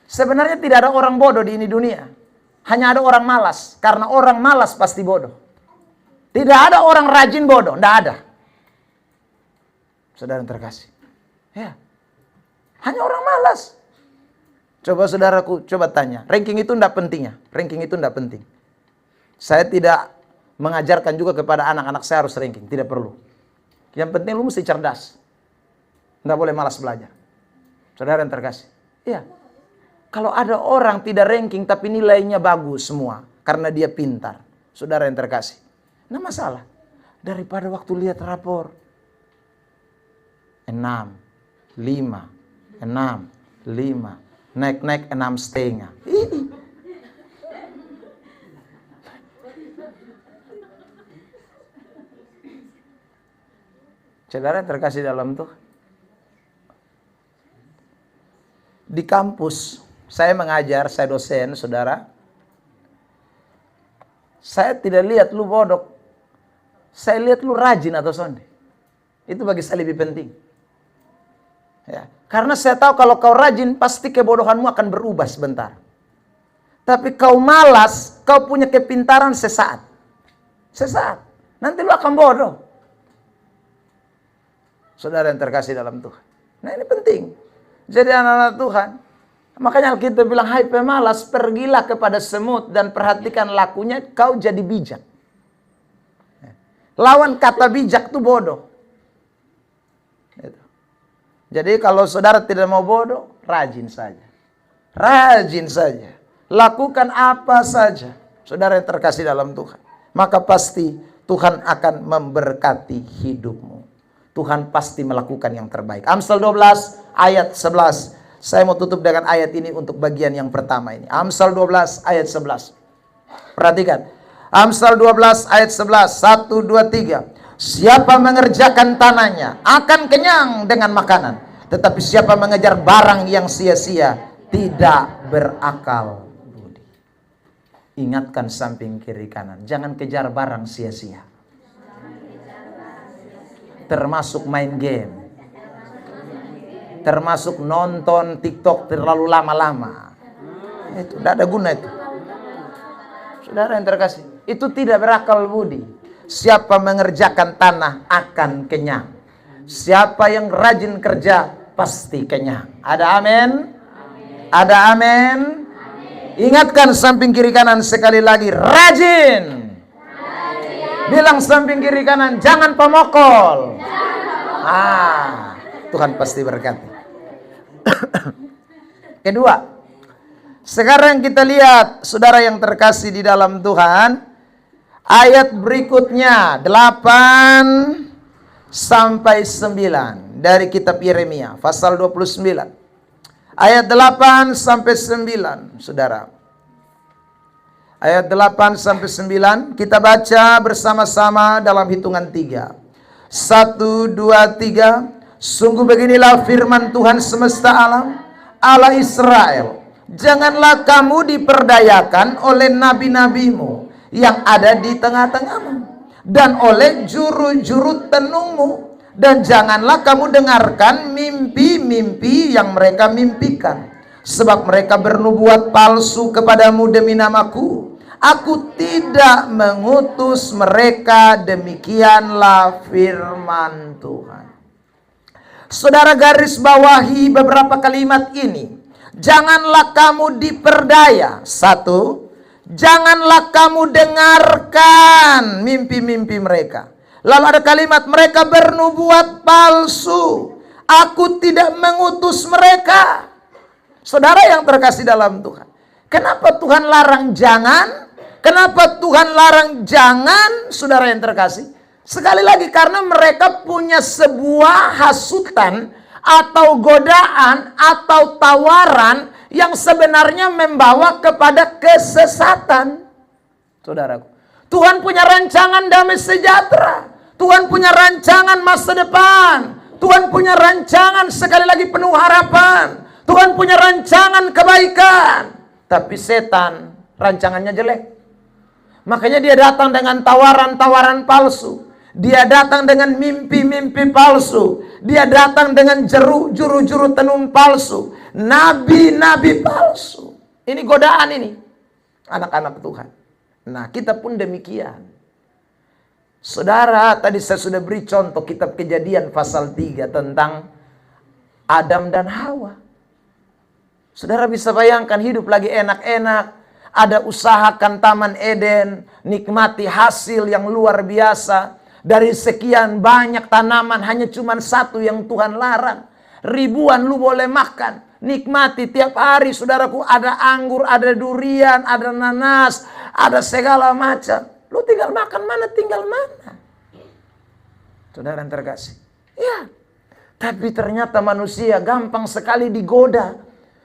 Sebenarnya tidak ada orang bodoh di ini dunia. Hanya ada orang malas. Karena orang malas pasti bodoh. Tidak ada orang rajin bodoh. Tidak ada. Saudara yang terkasih. Ya. Hanya orang malas. Coba saudaraku, coba tanya. Ranking itu tidak penting ya. Ranking itu tidak penting. Saya tidak mengajarkan juga kepada anak-anak saya harus ranking. Tidak perlu. Yang penting lu mesti cerdas. Tidak boleh malas belajar. Saudara yang terkasih. Iya. Kalau ada orang tidak ranking tapi nilainya bagus semua. Karena dia pintar. Saudara yang terkasih. Nah masalah. Daripada waktu lihat rapor. 6, 5, 6, 5. Naik-naik 6,5. Saudara yang terkasih dalam Tuhan. Di kampus, saya mengajar, saya dosen, saudara. Saya tidak lihat lu bodoh. Saya lihat lu rajin atau sonde. Itu bagi saya lebih penting. Ya. Karena saya tahu kalau kau rajin, pasti kebodohanmu akan berubah sebentar. Tapi kau malas, kau punya kepintaran sesaat. Sesaat. Nanti lu akan bodoh. Saudara yang terkasih dalam Tuhan. Nah ini penting. Jadi anak-anak Tuhan. Makanya kita bilang, hai pemalas, pergilah kepada semut dan perhatikan lakunya, kau jadi bijak. Lawan kata bijak itu bodoh. Jadi kalau saudara tidak mau bodoh, rajin saja. Rajin saja. Lakukan apa saja. Saudara yang terkasih dalam Tuhan. Maka pasti Tuhan akan memberkati hidupmu. Tuhan pasti melakukan yang terbaik. Amsal 12 ayat 11. Saya mau tutup dengan ayat ini untuk bagian yang pertama ini. Amsal 12 ayat 11. Perhatikan. Amsal 12 ayat 11. 1, 2, 3. Siapa mengerjakan tanahnya akan kenyang dengan makanan. Tetapi siapa mengejar barang yang sia-sia tidak berakal budi. Ingatkan samping kiri kanan. Jangan kejar barang sia-sia. Termasuk main game. Termasuk nonton TikTok terlalu lama-lama. Itu tidak ada guna itu. Saudara yang terkasih, itu tidak berakal budi. Siapa mengerjakan tanah akan kenyang. Siapa yang rajin kerja pasti kenyang. Ada amin? Ada amin? Ingatkan samping kiri kanan sekali lagi, rajin. Bilang samping kiri kanan, jangan pemokol. Tuhan pasti berkati. Kedua, sekarang kita lihat saudara yang terkasih di dalam Tuhan, ayat berikutnya 8 sampai 9 dari kitab Yeremia pasal 29. Ayat 8 sampai 9, saudara. Ayat 8 sampai 9 kita baca bersama-sama dalam hitungan 3. 1, 2, 3. Sungguh beginilah firman Tuhan semesta alam, Allah Israel. Janganlah kamu diperdayakan oleh nabi-nabimu yang ada di tengah-tengahmu dan oleh juru-juru tenungmu, dan janganlah kamu dengarkan mimpi-mimpi yang mereka mimpikan, sebab mereka bernubuat palsu kepadamu demi namaku. Aku tidak mengutus mereka, demikianlah firman Tuhan. Saudara garis bawahi beberapa kalimat ini. Janganlah kamu diperdaya. Satu, janganlah kamu dengarkan mimpi-mimpi mereka. Lalu ada kalimat, mereka bernubuat palsu. Aku tidak mengutus mereka. Saudara yang terkasih dalam Tuhan, kenapa Tuhan larang jangan? Kenapa Tuhan larang jangan, saudara yang terkasih? Sekali lagi, karena mereka punya sebuah hasutan atau godaan atau tawaran yang sebenarnya membawa kepada kesesatan. Saudaraku, Tuhan punya rancangan damai sejahtera. Tuhan punya rancangan masa depan. Tuhan punya rancangan sekali lagi penuh harapan. Tuhan punya rancangan kebaikan. Tapi setan rancangannya jelek. Makanya dia datang dengan tawaran-tawaran palsu. Dia datang dengan mimpi-mimpi palsu. Dia datang dengan juru-juru tenun palsu. Nabi-nabi palsu. Ini godaan ini. Anak-anak Tuhan. Nah, kita pun demikian. Saudara, tadi saya sudah beri contoh kitab Kejadian pasal 3 tentang Adam dan Hawa. Saudara bisa bayangkan hidup lagi enak-enak. Ada usahakan Taman Eden. Nikmati hasil yang luar biasa. Dari sekian banyak tanaman hanya cuma satu yang Tuhan larang. Ribuan lu boleh makan. Nikmati tiap hari, saudaraku. Ada anggur, ada durian, ada nanas, ada segala macam. Lu tinggal makan mana, tinggal mana. Saudara yang terkasih. Ya. Tapi ternyata manusia gampang sekali digoda.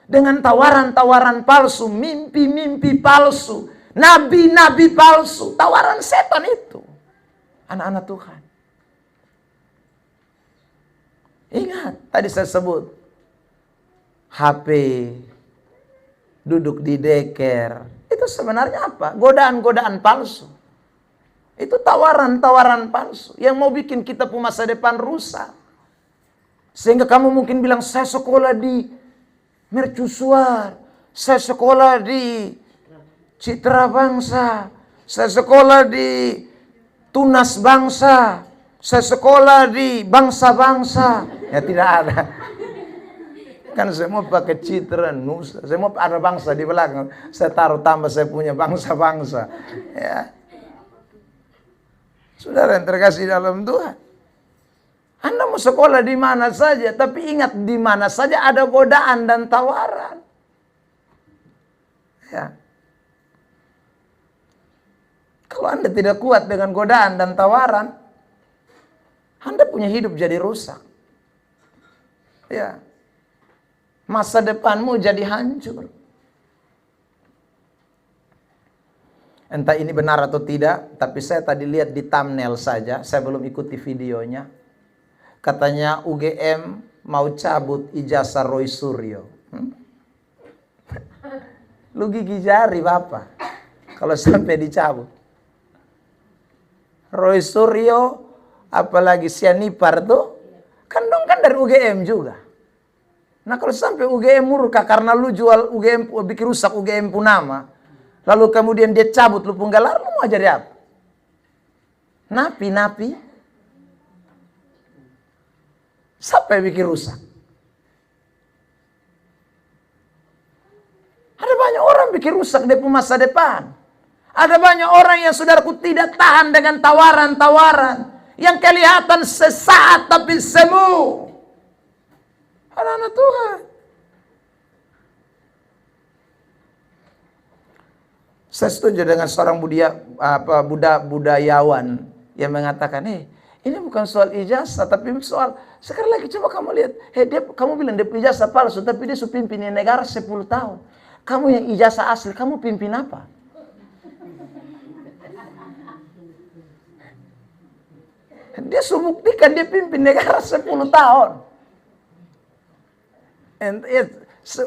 Dengan tawaran-tawaran palsu, mimpi-mimpi palsu, nabi-nabi palsu, tawaran setan itu. Anak-anak Tuhan. Ingat, tadi saya sebut. HP, duduk di deker. Itu sebenarnya apa? Godaan-godaan palsu. Itu tawaran-tawaran palsu. Yang mau bikin kita punya masa depan rusak. Sehingga kamu mungkin bilang, saya sekolah di mercusuar, saya sekolah di Citra Bangsa, saya sekolah di Tunas Bangsa, saya sekolah di Bangsa-Bangsa. Ya tidak ada. Kan saya mau pakai Citra Nusa, saya mau ada bangsa di belakang, saya taruh tambah saya punya Bangsa-Bangsa. Ya. Saudara yang terkasih dalam Tuhan. Anda mau sekolah di mana saja, tapi ingat di mana saja ada godaan dan tawaran. Ya. Kalau Anda tidak kuat dengan godaan dan tawaran, Anda punya hidup jadi rusak. Ya. Masa depanmu jadi hancur. Entah ini benar atau tidak, tapi saya tadi lihat di thumbnail saja, saya belum ikuti videonya. Katanya UGM mau cabut ijazah Roy Suryo. Lu gigi jari Bapak kalau sampai dicabut. Roy Suryo apalagi Sianipar tuh kan dong kan dari UGM juga. Nah kalau sampai UGM murka karena lu jual UGM, bikin rusak UGM Punama, lalu kemudian dia cabut lu penggalar, lu mau jadi apa? Napi-napi. Siapa yang bikin rusak? Ada banyak orang bikin rusak di masa depan. Ada banyak orang yang saudaraku tidak tahan dengan tawaran-tawaran yang kelihatan sesaat tapi semu. Anak-anak Tuhan. Saya setuju dengan seorang budayawan yang mengatakan, ini bukan soal ijazah, tapi soal, sekali lagi coba kamu lihat, kamu bilang dia ijazah palsu, tapi dia sudah pimpin negara 10 tahun. Kamu yang ijazah asli, kamu pimpin apa? Dia sudah buktikan dia pimpin negara 10 tahun.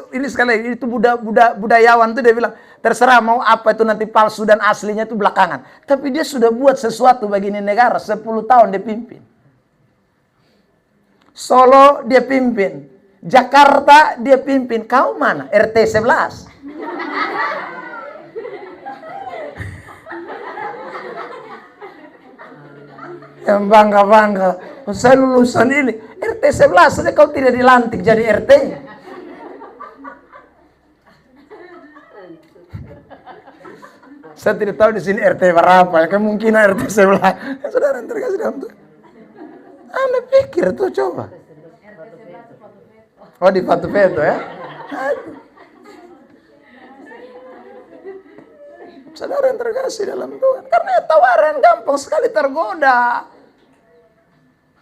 Ini sekali lagi, itu budayawan itu dia bilang, terserah mau apa itu nanti palsu dan aslinya itu belakangan. Tapi dia sudah buat sesuatu bagi ini negara, 10 tahun dia pimpin. Solo dia pimpin. Jakarta dia pimpin. Kau mana? RT 11. Yang bangga-bangga. Saya lulusan ini. RT RT 11 saja kau tidak dilantik jadi RT. Saya tidak tahu di sini RT berapa ya, kemungkinan RT 11. Saudara yang terkasih dalam Tuhan. Anda pikir tuh coba. Oh di Patu Peto ya. Saudara yang terkasih dalam Tuhan. Karena tawaran gampang sekali tergoda.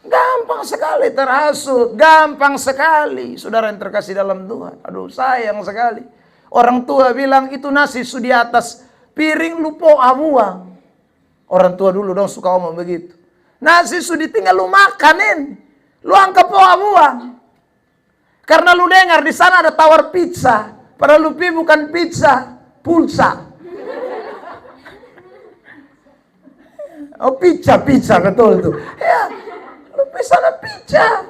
Gampang sekali terhasut. Gampang sekali. Saudara yang terkasih dalam Tuhan. Aduh sayang sekali. Orang tua bilang itu nasi sudah di atas piring lu buang. Orang tua dulu dong suka ngomong begitu. Nasi sudah tinggal lu makanin. Lu anggap buang. Karena lu dengar di sana ada tawar pizza. Padahal lu bukan pizza, pulsa. Oh pizza betul tuh. Ya, lu sana pizza.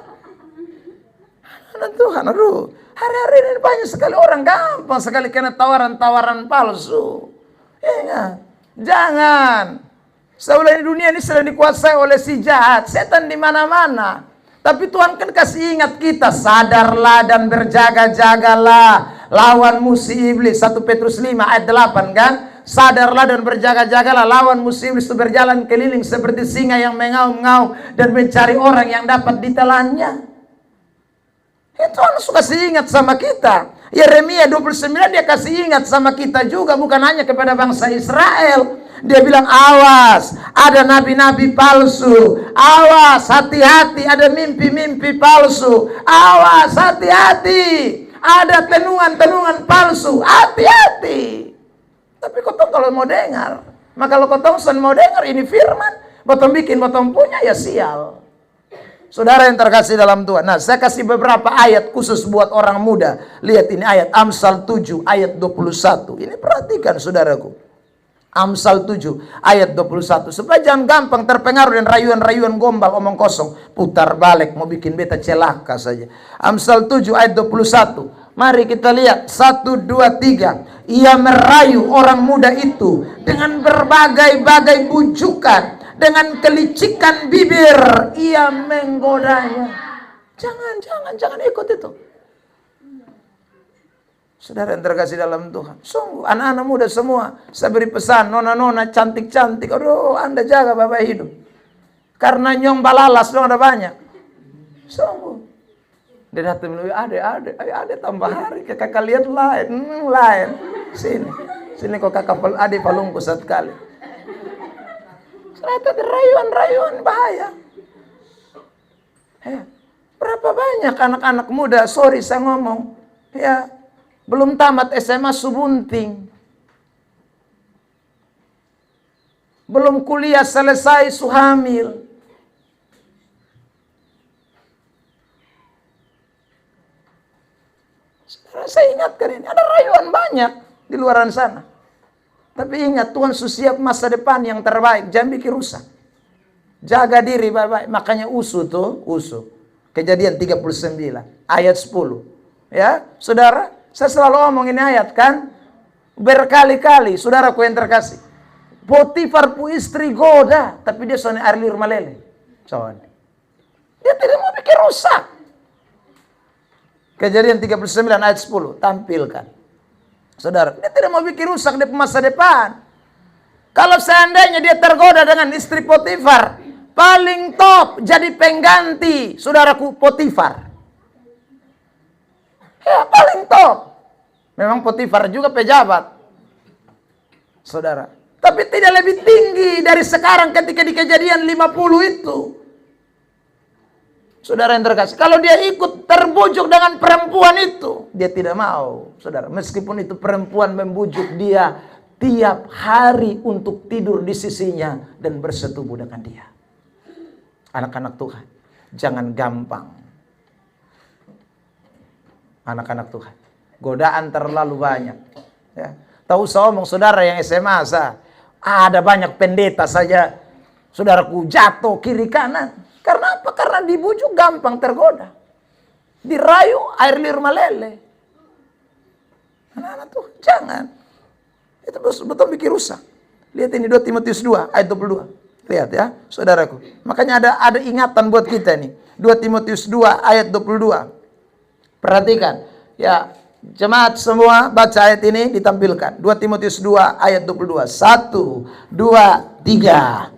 Tuhan, aduh. Hari-hari ini banyak sekali orang gampang sekali kena tawaran-tawaran palsu. Ingat, jangan. Seolah dunia ini sedang dikuasai oleh si jahat, setan di mana-mana. Tapi Tuhan kan kasih ingat kita, sadarlah dan berjaga-jagalah lawan musuh iblis. 1 Petrus 5 ayat 8 kan? Sadarlah dan berjaga-jagalah lawan musuh iblis itu berjalan keliling seperti singa yang mengaum-ngaum dan mencari orang yang dapat ditelannya. Tuhan suka kasih ingat sama kita. Yeremia 29 dia kasih ingat sama kita juga, bukan hanya kepada bangsa Israel. Dia bilang awas, ada nabi-nabi palsu. Awas, hati-hati, ada mimpi-mimpi palsu. Awas, hati-hati, ada tenungan-tenungan palsu. Hati-hati. Tapi kotong kalau mau dengar, maka kalau kotong mau dengar ini firman, botong bikin, botong punya, ya sial. Saudara yang terkasih dalam Tuhan. Nah, saya kasih beberapa ayat khusus buat orang muda. Lihat ini ayat Amsal 7 ayat 21. Ini perhatikan saudaraku. Amsal 7 ayat 21. Supaya jangan gampang terpengaruh dan rayuan-rayuan gombal omong kosong. Putar balik mau bikin beta celaka saja. Amsal 7 ayat 21. Mari kita lihat 1, 2, 3. Ia merayu orang muda itu dengan berbagai-bagai bujukan. Dengan kelicikan bibir ia menggodanya. Jangan ikut itu. Saudara yang terkasih dalam Tuhan, sungguh anak-anak muda semua, saya beri pesan, nona-nona cantik-cantik, aduh Anda jaga bapak hidup. Karena nyong balalas dong ada banyak. Sungguh. Dia datang bilang, adek tambah hari, kakak lihat lain. Sini kok kakak adik palungku satu kali. Ternyata rayuan-rayuan bahaya. Berapa banyak anak-anak muda, sorry saya ngomong, ya belum tamat SMA subunting, belum kuliah selesai suhamil. Saya ingatkan ini, ada rayuan banyak di luar sana. Tapi ingat, Tuhan siap masa depan yang terbaik. Jangan bikin rusak. Jaga diri baik-baik. Makanya usu. Kejadian 39 ayat 10. Ya, saudara, saya selalu ngomong ini ayat kan. Berkali-kali, saudaraku yang terkasih. Potifar pu istri goda, tapi dia soalnya air liur malele. Soalnya. Dia tidak mau bikin rusak. Kejadian 39 ayat 10. Tampilkan. Saudara, dia tidak mau bikin rusak di masa depan. Kalau seandainya dia tergoda dengan istri Potifar, paling top jadi pengganti saudaraku Potifar. Ya, paling top. Memang Potifar juga pejabat. Saudara, tapi tidak lebih tinggi dari sekarang ketika di Kejadian 50 itu. Saudara yang terkasih, kalau dia ikut terbujuk dengan perempuan itu, dia tidak mau, saudara. Meskipun itu perempuan membujuk dia tiap hari untuk tidur di sisinya dan bersetubuh dengan dia. Anak-anak Tuhan, jangan gampang. Anak-anak Tuhan, godaan terlalu banyak. Ya. Tahu saya omong saudara yang SMA, ada banyak pendeta saja, saudaraku jatuh kiri kanan. Karena apa? Karena dibujuk gampang tergoda. Dirayu air liur malele. Anak-anak tuh jangan. Itu betul bikin rusak. Lihat ini 2 Timotius 2 ayat 22. Lihat ya, saudaraku. Makanya ada ingatan buat kita nih. 2 Timotius 2 ayat 22. Perhatikan. Ya, jemaat semua baca ayat ini ditampilkan. 2 Timotius 2 ayat 22. 1, 2, 3.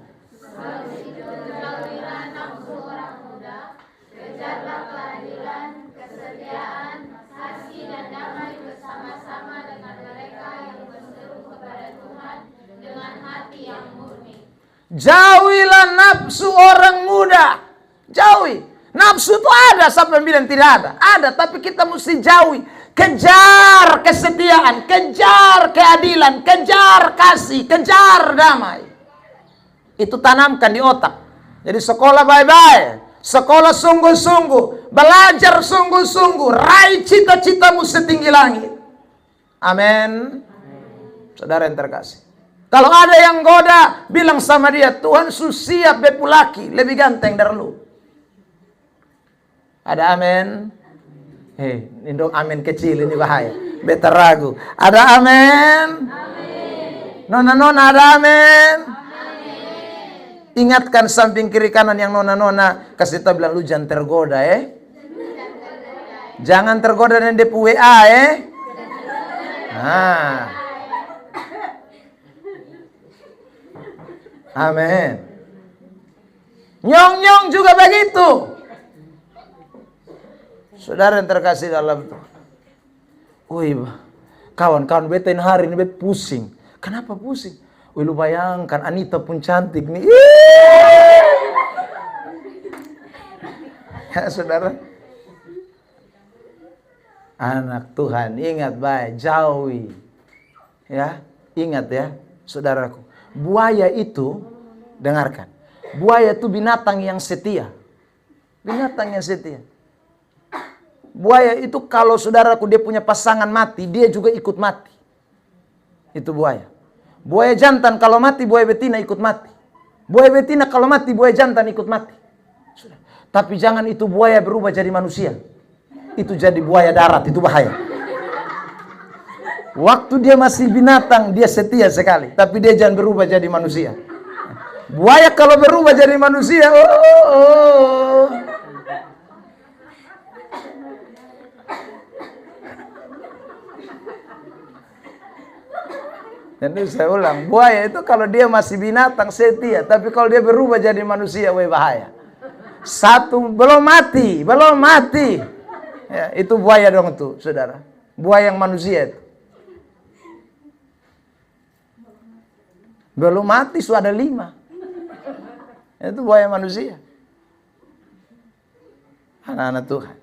Jauhilah nafsu orang muda. Jauhi. Nafsu itu ada, siapa yang bilang tidak ada? Ada, tapi kita mesti jauhi. Kejar kesetiaan, kejar keadilan, kejar kasih, kejar damai. Itu tanamkan di otak. Jadi sekolah baik-baik, sekolah sungguh-sungguh, belajar sungguh-sungguh, raih cita-citamu setinggi langit. Amin. Saudara yang terkasih. Kalau ada yang goda, bilang sama dia, Tuhan siap bepulaki, lebih ganteng dari lu. Ada amin? Ini dong amin kecil, ini bahaya. Beta ragu. Ada amin? Nona-nona ada amin? Ingatkan samping kiri kanan yang nona-nona. Kasih tahu bilang, lu jangan tergoda Jangan tergoda dengan depu WA Amin. Nyong-nyong juga begitu. Saudara yang terkasih dalam Tuhan. Wih, kawan-kawan beta ini hari ini beta pusing. Kenapa pusing? Wih, lu bayangkan Anita pun cantik nih. Ya saudara. Anak Tuhan, ingat baik, jauhi. Ya, ingat ya, saudaraku. Buaya itu, dengarkan. Buaya itu binatang yang setia. Binatang yang setia. Buaya itu kalau saudaraku dia punya pasangan mati, dia juga ikut mati. Itu buaya. Buaya jantan kalau mati, buaya betina ikut mati. Buaya betina kalau mati, buaya jantan ikut mati. Sudah. Tapi jangan itu buaya berubah jadi manusia. Itu jadi buaya darat, itu bahaya. Waktu dia masih binatang, dia setia sekali. Tapi dia jangan berubah jadi manusia. Buaya kalau berubah jadi manusia, Dan itu saya ulang, buaya itu kalau dia masih binatang setia, tapi kalau dia berubah jadi manusia, bahaya. Satu belum mati. Ya, itu buaya dong tuh, saudara. Buaya yang manusia itu. Belum mati sudah ada 5. Itu buaya manusia. Anak-anak Tuhan.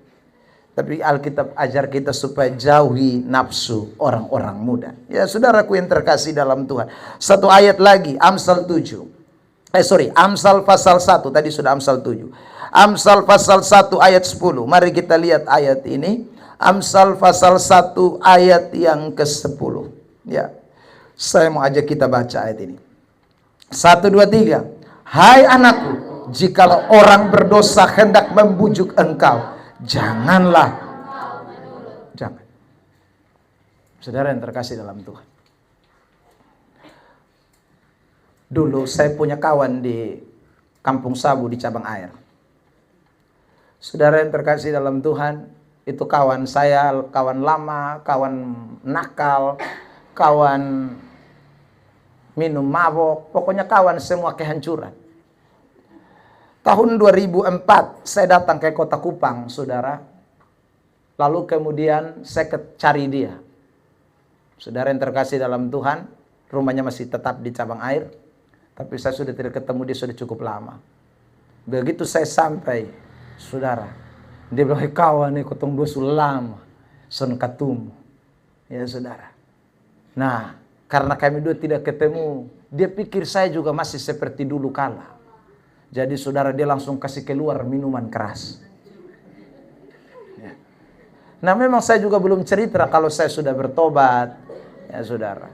Tapi Alkitab ajar kita supaya jauhi nafsu orang-orang muda. Ya saudaraku yang terkasih dalam Tuhan. Satu ayat lagi, Amsal 7. Amsal pasal 1. Tadi sudah Amsal 7. Amsal pasal 1 ayat 10. Mari kita lihat ayat ini. Amsal pasal 1 ayat yang ke-10. Ya. Saya mau ajak kita baca ayat ini. 1, 2, 3. Hai anakku, jikalau orang berdosa hendak membujuk engkau, jangan. Saudara yang terkasih dalam Tuhan. Dulu saya punya kawan di Kampung Sabu di Cabang Air. Saudara yang terkasih dalam Tuhan, itu kawan saya, kawan lama, kawan nakal, kawan minum mabok, pokoknya kawan semua kehancuran. Tahun 2004 saya datang ke kota Kupang, saudara. Lalu kemudian saya cari dia. Saudara yang terkasih dalam Tuhan, rumahnya masih tetap di Cabang Air, tapi saya sudah tidak ketemu dia sudah cukup lama. Begitu saya sampai, saudara, dia bilang, kawan nih, kotong dua sudah lama, son katumu. Ya saudara. Nah, karena kami dua tidak ketemu, dia pikir saya juga masih seperti dulu kala. Jadi saudara, dia langsung kasih keluar minuman keras. Ya. Nah memang saya juga belum cerita kalau saya sudah bertobat. Ya saudara.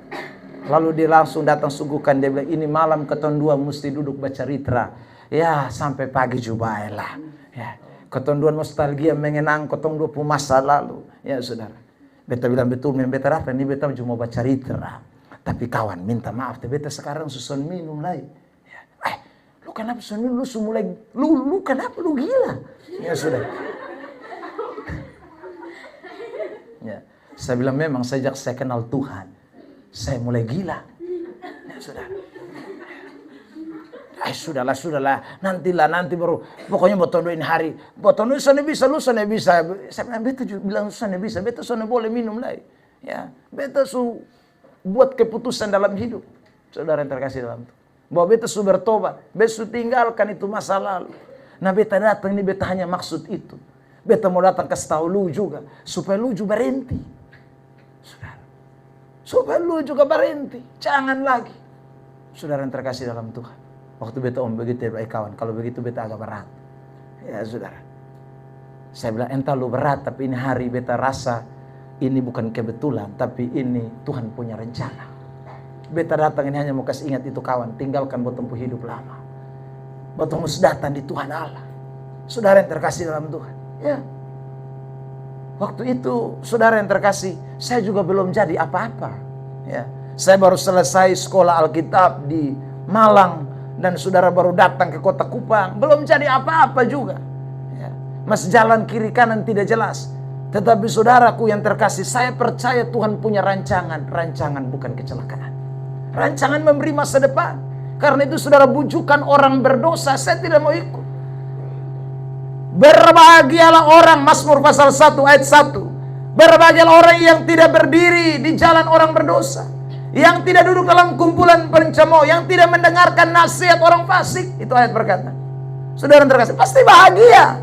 Lalu dia langsung datang suguhkan, dia bilang, ini malam keton dua mesti duduk baca ritra. Ya sampai pagi juga lah. Ya. Keton dua nostalgia mengenang ketong dua pu masa lalu. Ya saudara. Beta bilang betul, beta apa ini beta cuma baca ritra. Tapi kawan minta maaf, beta sekarang susun minum lagi. Ya. Lu kenapa lu mulai lu kenapa lu gila? Ya sudah. Ya, saya bilang memang sejak saya kenal Tuhan, saya mulai gila. Ya sudah. Sudahlah, nanti baru. Pokoknya botonuin hari. Botonuin sana bisa, lu sana bisa. Saya bilang, beta bilang sana bisa, beta sana boleh minum lagi. Ya, beta buat keputusan dalam hidup. Saudara yang terkasih dalam Tuhan. Bahwa beta bertobat, beta tinggalkan itu masa lalu. Nah beta datang ini beta hanya maksud itu. Beta mau datang kasih tahu lu juga, supaya lu juga berhenti. Saudara. Supaya lu juga berhenti, jangan lagi. Saudara yang terkasih dalam Tuhan. Waktu beta begitu ya kawan, kalau begitu beta agak berat. Ya saudara. Saya bilang entah lu berat, tapi ini hari beta rasa ini bukan kebetulan, tapi ini Tuhan punya rencana. Beta datang ini hanya mau kasih ingat itu kawan, tinggalkan buat tempuh hidup lama. Buat harus datang di Tuhan Allah. Saudara yang terkasih dalam Tuhan. Ya. Waktu itu saudara yang terkasih, saya juga belum jadi apa-apa. Ya. Saya baru selesai sekolah Alkitab di Malang dan saudara baru datang ke kota Kupang, belum jadi apa-apa juga. Ya. Mas jalan kiri kanan tidak jelas. Tetapi saudaraku yang terkasih, saya percaya Tuhan punya rancangan bukan kecelakaan. Rancangan memberi masa depan. Karena itu saudara bujukan orang berdosa, saya tidak mau ikut. Berbahagialah orang, Mazmur pasal 1 ayat 1. Berbahagialah orang yang tidak berdiri di jalan orang berdosa, yang tidak duduk dalam kumpulan pencemooh, yang tidak mendengarkan nasihat orang fasik. Itu ayat berkata. Saudara terkasih, pasti bahagia.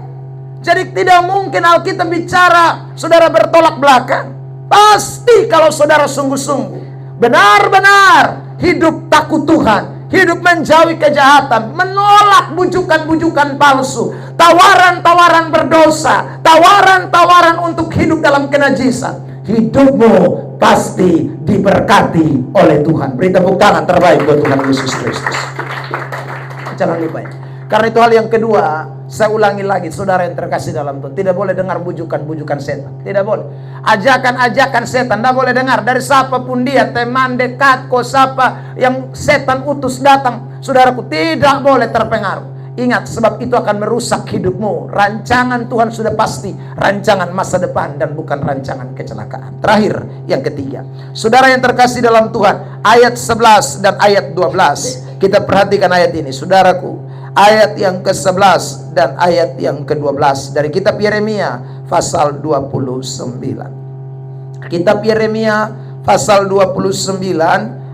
Jadi tidak mungkin Alkitab bicara saudara bertolak belakang. Pasti kalau saudara sungguh-sungguh benar-benar hidup takut Tuhan, hidup menjauhi kejahatan, menolak bujukan-bujukan palsu, tawaran-tawaran berdosa, tawaran-tawaran untuk hidup dalam kenajisan, hidupmu pasti diberkati oleh Tuhan. Beri tepuk tangan terbaik buat Tuhan Yesus Kristus. Jangan lupa. Karena itu hal yang kedua, saya ulangi lagi, saudara yang terkasih dalam Tuhan, tidak boleh dengar bujukan-bujukan setan. Tidak boleh. Ajakan-ajakan setan tidak boleh dengar. Dari siapapun dia, teman dekat, siapa yang setan utus datang, saudaraku, tidak boleh terpengaruh. Ingat, sebab itu akan merusak hidupmu. Rancangan Tuhan sudah pasti, rancangan masa depan dan bukan rancangan kecelakaan. Terakhir, yang ketiga, saudara yang terkasih dalam Tuhan, ayat 11 dan ayat 12. Kita perhatikan ayat ini, saudaraku. Ayat yang ke-11 dan ayat yang ke-12 dari kitab Yeremia pasal 29. Kitab Yeremia pasal 29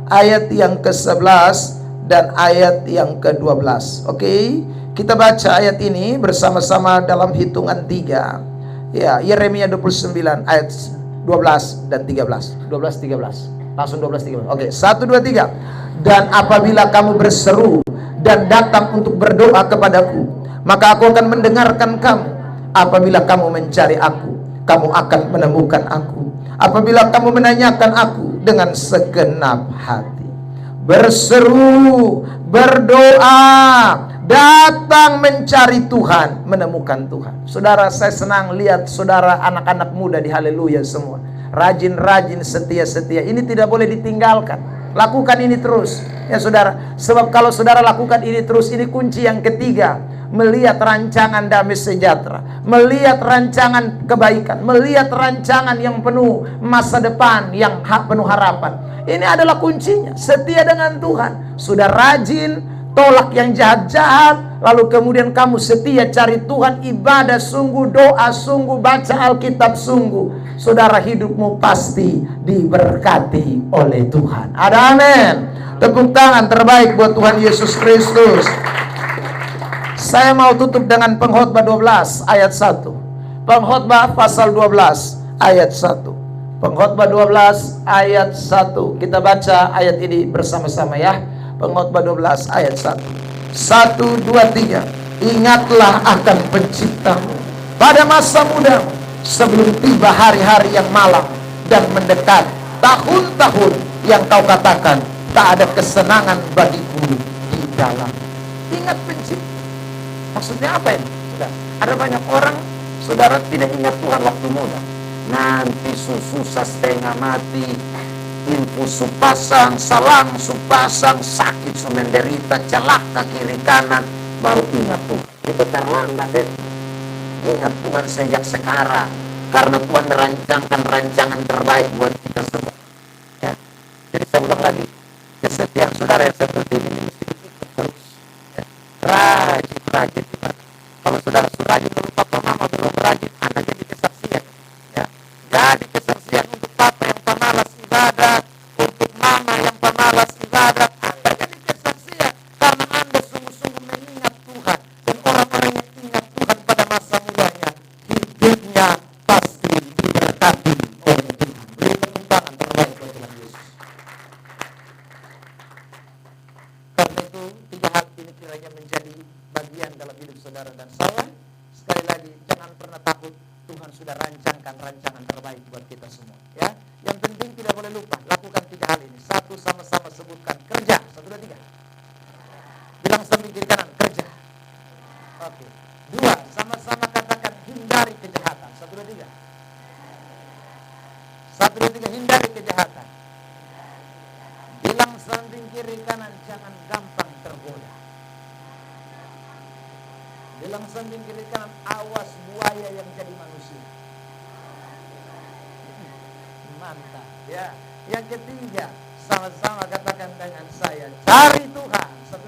ayat yang ke-11 dan ayat yang ke-12. Oke, kita baca ayat ini bersama-sama dalam hitungan 3. Ya, Yeremia 29 ayat 12 dan 13. 12 13. Langsung 12 13. Oke, 1 2 3. Dan apabila kamu berseru dan datang untuk berdoa kepadaku, maka aku akan mendengarkan kamu. Apabila kamu mencari aku, kamu akan menemukan aku. Apabila kamu menanyakan aku dengan segenap hati. Berseru, berdoa, datang mencari Tuhan, menemukan Tuhan. Saudara, saya senang lihat saudara anak-anak muda di Haleluya semua. Rajin-rajin, setia-setia. Ini tidak boleh ditinggalkan. Lakukan ini terus, ya saudara. Sebab kalau saudara lakukan ini terus, ini kunci yang ketiga. Melihat rancangan damai sejahtera, melihat rancangan kebaikan, melihat rancangan yang penuh masa depan, yang penuh harapan. Ini adalah kuncinya. Setia dengan Tuhan. Sudah rajin, tolak yang jahat-jahat, lalu kemudian kamu setia cari Tuhan, ibadah sungguh, doa sungguh, baca Alkitab sungguh. Saudara, hidupmu pasti diberkati oleh Tuhan. Ada amin. Tepuk tangan terbaik buat Tuhan Yesus Kristus. Saya mau tutup dengan Pengkhotbah 12 ayat 1. Pengkhotbah pasal 12 ayat 1. Pengkhotbah 12 ayat 1. Kita baca ayat ini bersama-sama ya. Pengkhotbah 12 ayat 1. 1 2 3. Ingatlah akan penciptamu pada masa mudamu, sebelum tiba hari-hari yang malam dan mendekat tahun-tahun yang kau katakan tak ada kesenangan bagiku di dalam. Ingat pencipta. Maksudnya apa ini? Sudah, ada banyak orang, saudara, tidak ingat Tuhan waktu muda. Nanti susah setengah mati, Ilmu supasang, salang supasang, sakit sumenderita, celaka kiri kanan, baru ingat Tuhan. Itu terlambat itu. Ingat Tuhan sejak sekarang, karena Tuhan merancangkan rancangan terbaik buat kita semua. Ya. Jadi saya ulang lagi, kesetiaan saudara yang seperti ini mesti diikut terus. Ya. Rajin. Kalau saudara sudah rajin dulu, papa mama belum rajin, Anda jadi kesaksian. Ya. Jadi kesaksian untuk papa yang pemalas ibadat, untuk mama yang pemalas ibadat, Anda jadi kesaksian karena Anda sungguh-sungguh mengingat Tuhan. Dan orang-orang yang ingat Tuhan pada masa mudanya, hidupnya pasti diberkati oleh Tuhan. Beri tepuk tangan terbaik buat Tuhan Yesus. Karena itu, 3 hal ini kiranya menjadi bagian dalam hidup saudara dan saya. Sekali lagi, jangan pernah takut. Tuhan sudah rancangkan rancangan terbaik buat kita semua. Ya, yang penting tidak boleh lupa lakukan 3 hal ini. 1, sama-sama sebutkan kerja. 1, 2, 3. Bilang samping kiri kanan, kerja. Oke. 2, sama-sama katakan hindari kejahatan. 1, 2, 3. 1, 2, 3, hindari kejahatan. Bilang samping kiri kanan, jangan gampang tergoda. Bilang samping kiri kanan, awas buaya yang jadi manusia. Mantap ya. Yang ketiga, sama-sama katakan dengan saya, cari Tuhan. 1,